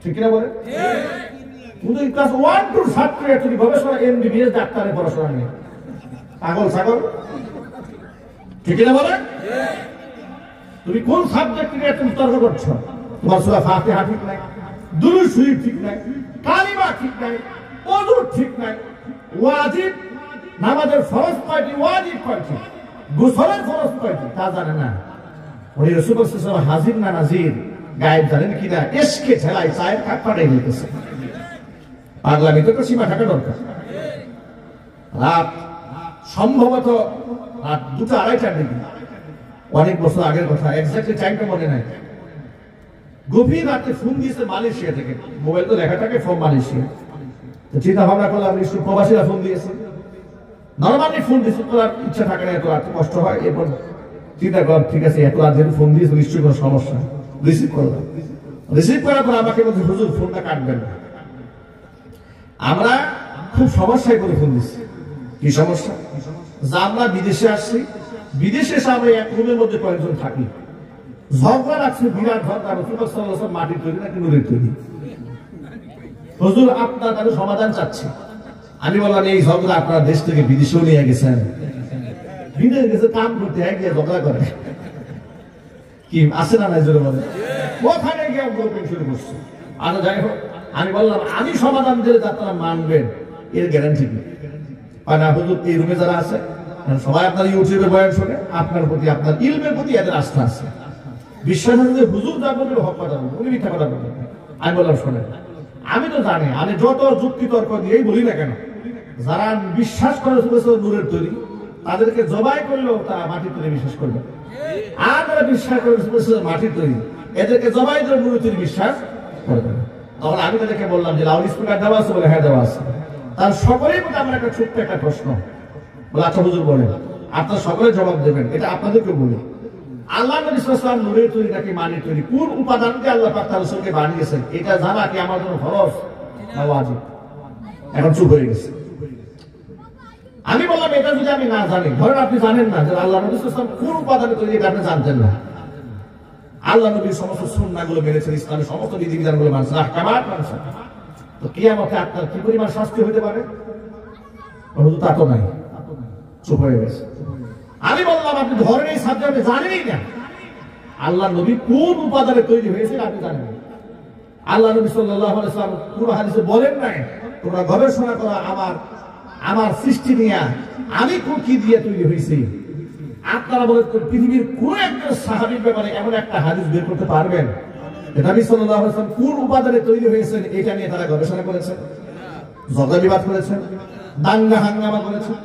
ঠিক না বলেন? শুধু ক্লাস 1 টু 7 তুমি গবেষণা এমবিবিএস ডাক্তারের পড়াশোনা নিয়ে পাগল ছাগল। ঠিক না বলেন? তুমি কোন সাবজেক্ট নিয়ে তুমি তর্ক করছো? তোমার সূরা ফাতিহা ঠিক নাই, দুরূদ শরীফ ঠিক নাই, কালিমা ঠিক নাই, ওযু ঠিক নাই, ওয়াজিব নামাজের ফরজ কয়টি, ওয়াজিব কয়টি, গোসলের ফরজ কয়টি তা জানে না। ওই রাসূল সাল্লাল্লাহু আলাইহি ওয়াসাল্লাম হাজির না নাজির গায়েব জানেন কিনা? এসকে ঠেলায় চায়ের কাপ পাড়াই নিতেছে। পাগলামি তো সীমা থাকা দরকার। রাত সম্ভবত রাত 2টা 2:30টার দিকে, অনেক বছর আগের কথা, এক্স্যাক্টলি টাইমটা মনে নাই। গভীর রাতে ফোন দিয়েছে মালয়েশিয়া থেকে, মোবাইল তো লেখা থাকে ফোন মালয়েশিয়া। চিন্তা ভাবনা করলাম নিশ্চয় প্রবাসীরা ফোন দিয়েছে, নর্মালি ফোন দিয়েছে, তোর ইচ্ছা থাকে না, এত রাতে কষ্ট হয়। এরপর চিন্তা কর, ঠিক আছে এত রাত যেহেতু ফোন দিয়েছে নিশ্চয়ই কোনো সমস্যা। রিসিভ করলাম, রিসিভ করার পর আমাকে বলছে হুজুর ফোনটা কাটবেন না। আমরা খুব সমস্যায় করে ফোন দিচ্ছি। কি সমস্যা? যে আমরা বিদেশে আসছি, বিদেশে এসে আমরা এক রুমের মধ্যে কয়েকজন থাকি, ঝগড়া রাখছে, বিরাট ঝগড়া, রাসূলুল্লাহ সাল্লাল্লাহু আলাইহি ওয়াসাল্লাম মাটির তৈরি নাকি নুরের তৈরি? হুজুর আপনার তাহলে সমাধান চাচ্ছি। আমি বললাম এই ঝগড়া আপনারা দেশ থেকে বিদেশেও নিয়ে গেছেন, বিদেশে গেছে কাম করতে, গিয়ে ঝগড়া করে কি আছে না নাই জোরে বলে, ওখানে গিয়ে গ্রুপিং শুরু করছে। আর যাই হোক, আমি বললাম আমি সমাধান দিলে আপনারা মানবেন এর গ্যারান্টি নেই। না হুজুর এই রুমে যারা আছে সবাই আপনার ইউটিউবে বয়ান শোনে, আপনার প্রতি আপনার ইলমের প্রতি এদের আস্থা আছে, বিশ্বাস আছে যে হুজুর যা বলবে হক কথা বলবে, উনি মিথ্যা কথা বলবেন। আমি বললাম শোনেন, আমি তো জানি, আমি যত যুক্তি তর্ক দিয়েই বলি না কেন, যারা বিশ্বাস করে নূরের তৈরি তাদেরকে জবাই করলেও তারা মাটির তৈরি বিশ্বাস করবে, আর যারা বিশ্বাস করে মাটির তৈরি এদেরকে জবাই করে নূরের তৈরি বিশ্বাস করবে না। তখন আমি তাদেরকে বললাম যে লাউড স্পিকার দেওয়া আছে? বলে হ্যাঁ দেওয়া আছে। তার সকলেই মধ্যে আমার একটা ছোট্ট একটা প্রশ্ন, বলে আচ্ছা হুজুর বলেন, আপনারা সকলে জবাব দেবেন, এটা আপনাদেরকে বলি, আল্লাহ নবী সাল্লাল্লাহু আলাইহি ওয়াসাল্লাম নূরের তৈরি নাকি মাটির তৈরি? কোন উপাদান দিয়ে আল্লাহ পাক তার রাসূলকে বানিয়েছেন এটা জানা কি আমার জন্য ফরজ না ওয়াজিব? এখন চুপ হয়ে গেছে। আমি বললাম এটা যদি আমি না জানি, ধরেন আপনি জানেন না যে আল্লাহ নবী সাল্লাল্লাহু আলাইহি ওয়াসাল্লাম কোন উপাদানে তৈরি, এটা আপনি জানতেন না, আল্লাহ নবীর সমস্ত সুন্নাহগুলো মেনেছেন, ইসলামের সমস্ত বিধিবিধানগুলো মানছেন, আহকামাত মানছেন, তো কিয়ামতে আপনার কি পরিমাণ শাস্তি হতে পারে? হুজুর তা তো নাই, চুপ হয়ে গেছে। আমি বললাম আপনি ধরেন এই সাবজেক্ট আপনি জানেনই না, আল্লাহ নবী কোন উপাদানে তৈরি হয়েছে আপনি জানেন। আল্লাহ নবী সাল্লাল্লাহু আলাইহি ওয়াসাল্লাম কোন হাদিসে বলেন নাই তোমরা গবেষণা করো আমার সৃষ্টি নিয়ে আমি কোন কি দিয়ে তৈরি হয়েছি। আপনারা বলেন পৃথিবীর কোন একটা সাহাবীর ব্যাপারে এমন একটা হাদিস বের করতে পারবেন নবী সাল্লাল্লাহু আলাইহি ওয়াসাল্লাম কোন উপাদানে তৈরি হয়েছেন এটা নিয়ে তারা গবেষণা করেছেন, ঝগড়া বিবাদ করেছেন, দাঙ্গা হাঙ্গামা করেছেন?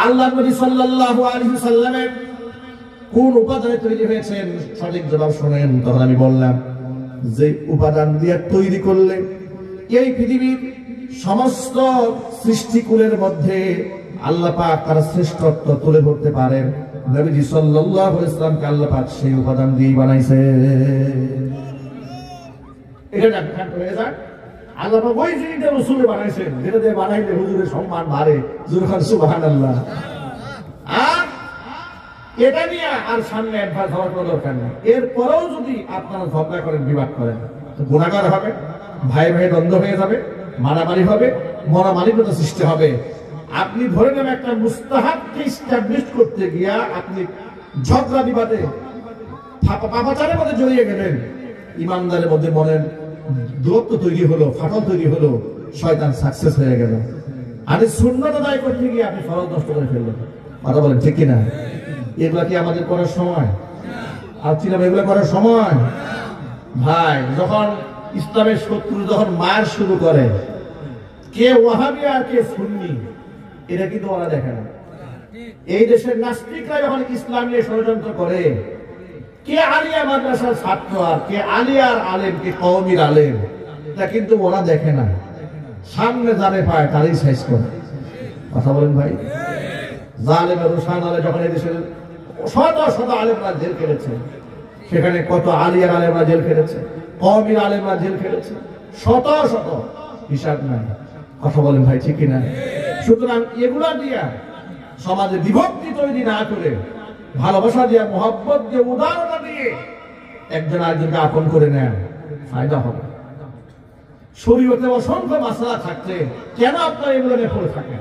আল্লাহ নবী সাল্লাল্লাহু আলাইহি ওয়াসাল্লামের কোন উপাদানে তৈরি হয়েছেন সঠিক জবাব শুনেন। তখন আমি বললাম যে উপাদান দিয়ে তৈরি করলে এই পৃথিবীর সমস্ত সৃষ্টিকুলের মধ্যে আল্লাহ পাক তার শ্রেষ্ঠত্ব তুলে ধরতে পারেন, নবীজি সাল্লাল্লাহু আলাইহি ওয়াসাল্লামকে আল্লাহ পাক সেই উপাদান দিয়ে বানাইছে। এটা না হয়ে যায় আল্লাহ পাক ওই জিনিসটা রাসূল বানাইছেন যেটা দিয়ে বানাইলে হুজুরের সম্মান বাড়ে, জুরখান সুবহানাল্লাহ। আর এটা নিয়ে আর সামনে অ্যাডভান্স হওয়ার কোনো দরকার নেই। এরপরেও যদি আপনারা ঝগড়া করেন, বিবাদ করেন, তো গুনাহগার হবে, ভাই ভাই দ্বন্দ্ব হয়ে যাবে, মারামারি হবে, মনোমালিন্যতা সৃষ্টি হবে। আপনি ধরে নেন একটা মুস্তাহাবকে এস্টাবলিশ করতে গিয়া আপনি ঝগড়া বিবাদে পাপাচারের মধ্যে জড়িয়ে গেলেন, ইমানদারের মধ্যে মনের দূরত্ব তৈরি হলো, ফাটল তৈরি হলো, শয়তান সাকসেস হয়ে গেল। আর সুন্নাত আদায় করতে গিয়ে আপনি ফরজ নষ্ট করে ফেললেন। কথা বলেন ঠিক কিনা? এগুলা কি আমাদের করার সময়? আর চিনা এগুলো করার সময়? ভাই যখন ইসলামের শত্রু যখন মার শুরু করে, কে ওয়াহাবি আর কে সুন্নি এটা কিন্তু ওরা দেখে না। এই দেশের নাস্তিকরা যখন ইসলাম নিয়ে ষড়যন্ত্র করে, কে আলিয়া মাদ্রাসার ছাত্র আর কে আলিয়ার আলেম, কে কওমির আলেম, এটা কিন্তু ওরা দেখে না। সামনে যারে পায় তারই সাইজ করে। কথা বলেন ভাই, জালেম রুশান আলে যখন এই দেশের শত শত আলেমরা জেল খেটেছে, সেখানে কত আলিয়ার আলেমরা জেল খেটেছে, কওমির আলেমরা জেল খেটেছে, শত শত হিসাব নাই। কথা বলেন ভাই ঠিক কিনা? সুতরাং এগুলা দিয়া সমাজে বিভক্তি তৈরি না করে, ভালোবাসা দিয়া, মহব্বত দিয়ে, উদারতা দিয়ে একজন আরেকজনকে আপন করে নেন, ফায়দা হবে। শরীয়তে অসংখ্য মাসআলা থাকতে কেন আপনারা এগুলো নিয়ে পড়ে থাকেন?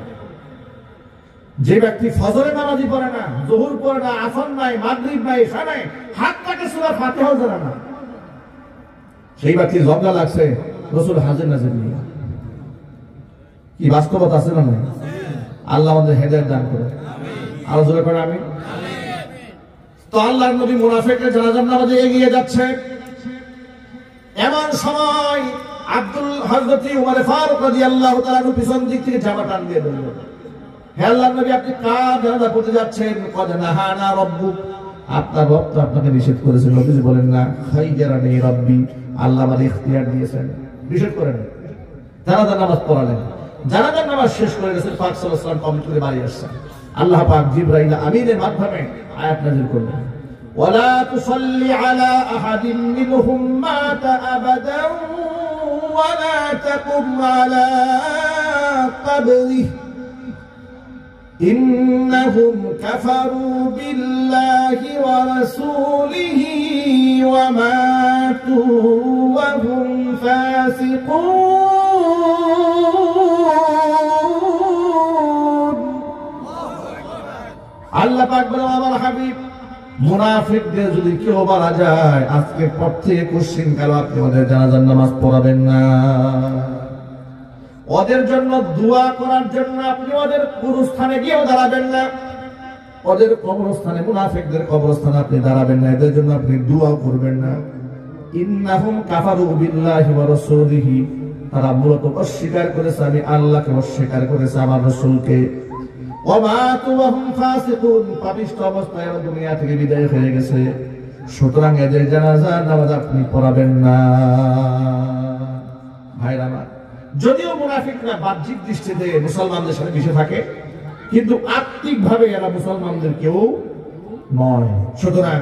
যে ব্যক্তি ফজরে নামাজি পড়ে না, জোহর পড়ে না, আসর নাই, মাগরিব নাই, ঈশা নাই, হাতটাকে সূরা ফাতিহাও জানে না, সেই ব্যক্তি ঝগড়া লাগছে রাসূল হাজির নাজির নিয়ে। কি বাস্তবতা আছে না? নাই? আল্লাহ আমাদের হেদায়েত দান করে। আরো জোরে করে আমিন। তো আল্লাহর নবী মুনাফিকদের জানাজার নামাজে এগিয়ে যাচ্ছে, এমন সময় হযরত উমর ফারুক রাদিয়াল্লাহু তাআলা পিছন দিক থেকে জামা টান দিয়ে ধরলেন। হে আল্লাহর নবী, আপনি কার জানাজা পড়তে যাচ্ছেন? কদ নাহানা রাব্বুক আপনার রব তো আপনাকে নিষেধ করেছেন, নবীজি বলেন না খাইয়ারানি রাব্বি, আল্লাহ আমাকে ইখতিয়ার দিয়েছেন, নিষেধ করেন। জানাজার নামাজ পড়ালেন, জানাজার নামাজ শেষ করে গেছেন, পাক সাল্লাল্লাহু আলাইহি ওয়াসাল্লাম কমপ্লিট করে বাড়ি আসছেন। আল্লাহ পাক জিবরাইল আমিনের মাধ্যমে আয়াত নাযিল করলেন, ওয়ালা তুসাল্লি আলা আহাদিন মিনহুম মাতা আবাদান ওয়ালা তাকুম আলা কবরিহি ইন্নাহুম কাফারু বিল্লাহি ওয়া রাসূলিহি ওয়া মাতু ওয়া হুম ফাসিকুন। আল্লাহ পাক বলেন, আমার হাবিব মুনাফিকদের যদি কেউ মারা যায়, আজকের পর থেকে কোশ্চিন কাল আপনি ওদের জানাজার নামাজ পড়াবেন না। ওদের জন্য দোয়া করার জন্য আপনি ওদের গুরুস্থানে গিয়েও দাঁড়াবেন না, ওদের কবরস্থানে, মুনাফিকদের কবরস্থানে আপনি দাঁড়াবেন না, এদের জন্য আপনি দোয়াও করবেন না। ইন্নাহুম কাফারু বিল্লাহি ওয়া রাসূলিহি, তারা মূলত অস্বীকার করেছে আমি আল্লাহকে, অস্বীকার করেছে আমার রাসূলকে। ওয়া মাতু ওয়া হুম ফাসিকুন, পাপিষ্ঠ অবস্থায় দুনিয়া থেকে বিদায় হয়ে গেছে। সুতরাং এদের জানাজার নামাজ আপনি পড়াবেন না। ভাইরা আমার, যদিও মুনাফিকরা বাহ্যিক দৃষ্টিতে মুসলমানদের সাথে মিশে থাকে, কিন্তু আত্মিক ভাবে এরা মুসলমানদের কেউ নয়। সুতরাং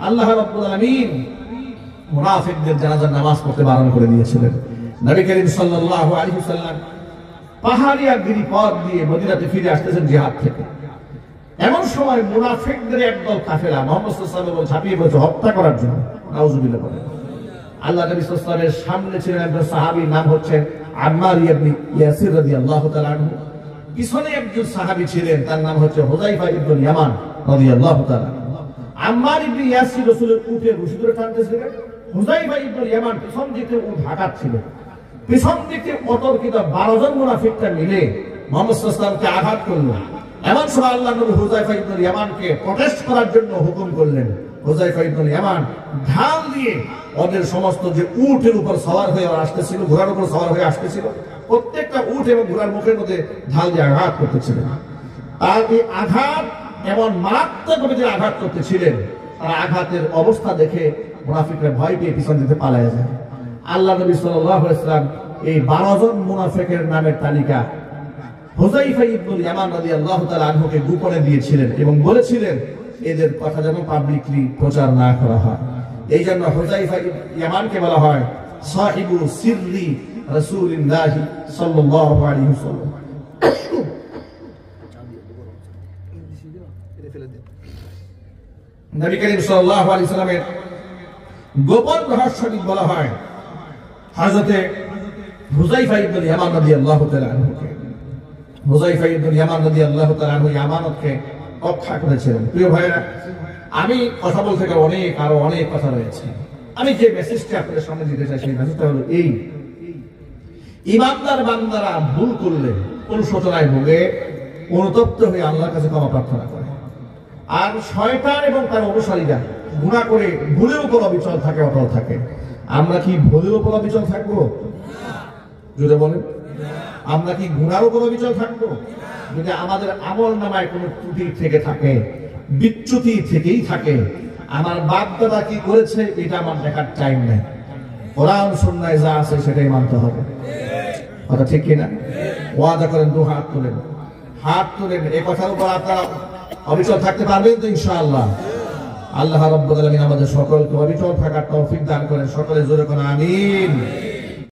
আল্লাহ রাব্বুল আলামিন মুনাফিকদের জানাজার নামাজ পড়তে বারণ করে দিয়েছিলেন। নবী করিম সাল্লাল্লাহু আলাইহি ওয়াসাল্লাম পাহাড়িয়া গিরিপথ দিয়ে মদিনাতে ফিরে আসতেছেন জিহাদ থেকে। এমন সময় মুনাফিকদের একদল কাফেলা মুহাম্মদ সাল্লাল্লাহু আলাইহি ওয়াসাল্লাম ঝাঁপিয়ে পড়েছে হত্যা করার জন্য। নাউজুবিল্লাহ বলেন। আল্লাহ নবী সাল্লাল্লাহু আলাইহি ওয়াসাল্লামের সামনে ছিলেন একজন সাহাবী, নাম হচ্ছে আম্মার ইবনে ইয়াসির রাদিয়াল্লাহু তাআলা আনহু। পিছনে একজন সাহাবী ছিলেন, তার নাম হচ্ছে হুযায়ফা ইবনে ইয়ামান রাদিয়াল্লাহু তাআলা। আম্মার ইবনে ইয়াসির রাসূলের উটে রশি ধরে টানতেছিলেন, হুযায়ফা ইবনে ইয়ামান পিছন দিকে উট হাঁটাচ্ছিলেন। পিছন দিকে অতর্কিত 12 জন মুনাফিকরা মিলে মুহাম্মদ সাল্লাল্লাহু আলাইহি ওয়াসাল্লামকে আঘাত করল। এমন সময় আল্লাহ নবী হুযায়ফা ইবনে ইয়ামানকে প্রটেস্ট করার জন্য হুকুম করলেন। হুযায়ফা ইবনে ইয়ামান ঢাল দিয়ে ওদের সমস্ত যে উটের উপর সওয়ার হয়ে আসতেছিল, ঘোড়ার উপর সওয়ার হয়ে আসতেছিল, প্রত্যেকটা উট এবং ঘোড়ার মুখের মধ্যে ঢাল দিয়ে আঘাত করতেছিলেন। আর এই আঘাত এমন মারাত্মকভাবে যে আঘাত করতেছিলেন, তার আঘাতের অবস্থা দেখে মুনাফিকরা ভয় পেয়ে পিছন দিতে পালায় যায়। আল্লাহ নবী সাল্লাল্লাহু আলাইহি ওয়াসাল্লাম এই 12 জন মুনাফিকের নামের তালিকা হুযায়ফা ইবনে ইয়ামান রাদিয়াল্লাহু তাআলা আনহুকে গোপনে দিয়েছিলেন এবং বলেছিলেন এদের কথা যেন পাবলিকলি প্রচার না করা হয়। এই জন্য হুযায়ফা ইবনে ইয়ামানকে বলা হয় সাহিবু সিররি রাসূলিল্লাহ সাল্লাল্লাহু আলাইহি ওয়াসাল্লাম। নবী করিম সাল্লাল্লাহু আলাইহি ওয়াসাল্লামের গোপন রহস্যটি বলা হয় হযরতে হুযায়ফা ইবনে ইয়ামান রাদিয়াল্লাহু তাআলা আনহুকে। হুযায়ফা ইবনে ইয়ামান রাদিয়াল্লাহু তাআলা আনহু ইয়ামানতকে রক্ষা করেছিলেন। প্রিয় ভাইরা, আমি কথা বলতে গেলে আরো অনেক কথা রয়েছে। আমি যে মেসেজটা আপনাদের সামনে দিতে চাই সেই মেসেজটা হলো এই: ইমানদার বান্দারা ভুল করলে, অনুশোচনায় ভোগে, অনুতপ্ত হয়ে আল্লাহর কাছে ক্ষমা প্রার্থনা করে। আর শয়তান এবং তার অনুসারীরা গুনাহ করে ভুলের উপর অবিচল থাকে, অটল থাকে। আমরা কি ভুলের উপর অবিচল থাকবো? যদি বলেন, আমরা কি গুনার উপর অবিচল থাকবো? যদি আমাদের আমল নামায় কোনো ত্রুটি থেকে থাকে, বিচ্যুতি থেকেই থাকে, আমার বাপ দাদা কি করেছে এটা আমার দেখার টাইম নেই। কোরআন সুন্নায় যা আছে সেটাই মানতে হবে। কথা ঠিক কিনা? ওয়াদা করেন, দু হাত তোলেন, হাত তোলেন। এই কথার উপর আপনারা অবিচল থাকতে পারবেন তো ইনশাআল্লাহ? আল্লাহ রাব্বুল আলামিন আমাদের সকলকে অবিচল থাকার তৌফিক দান করেন। সকলে জোরে করে আমিন।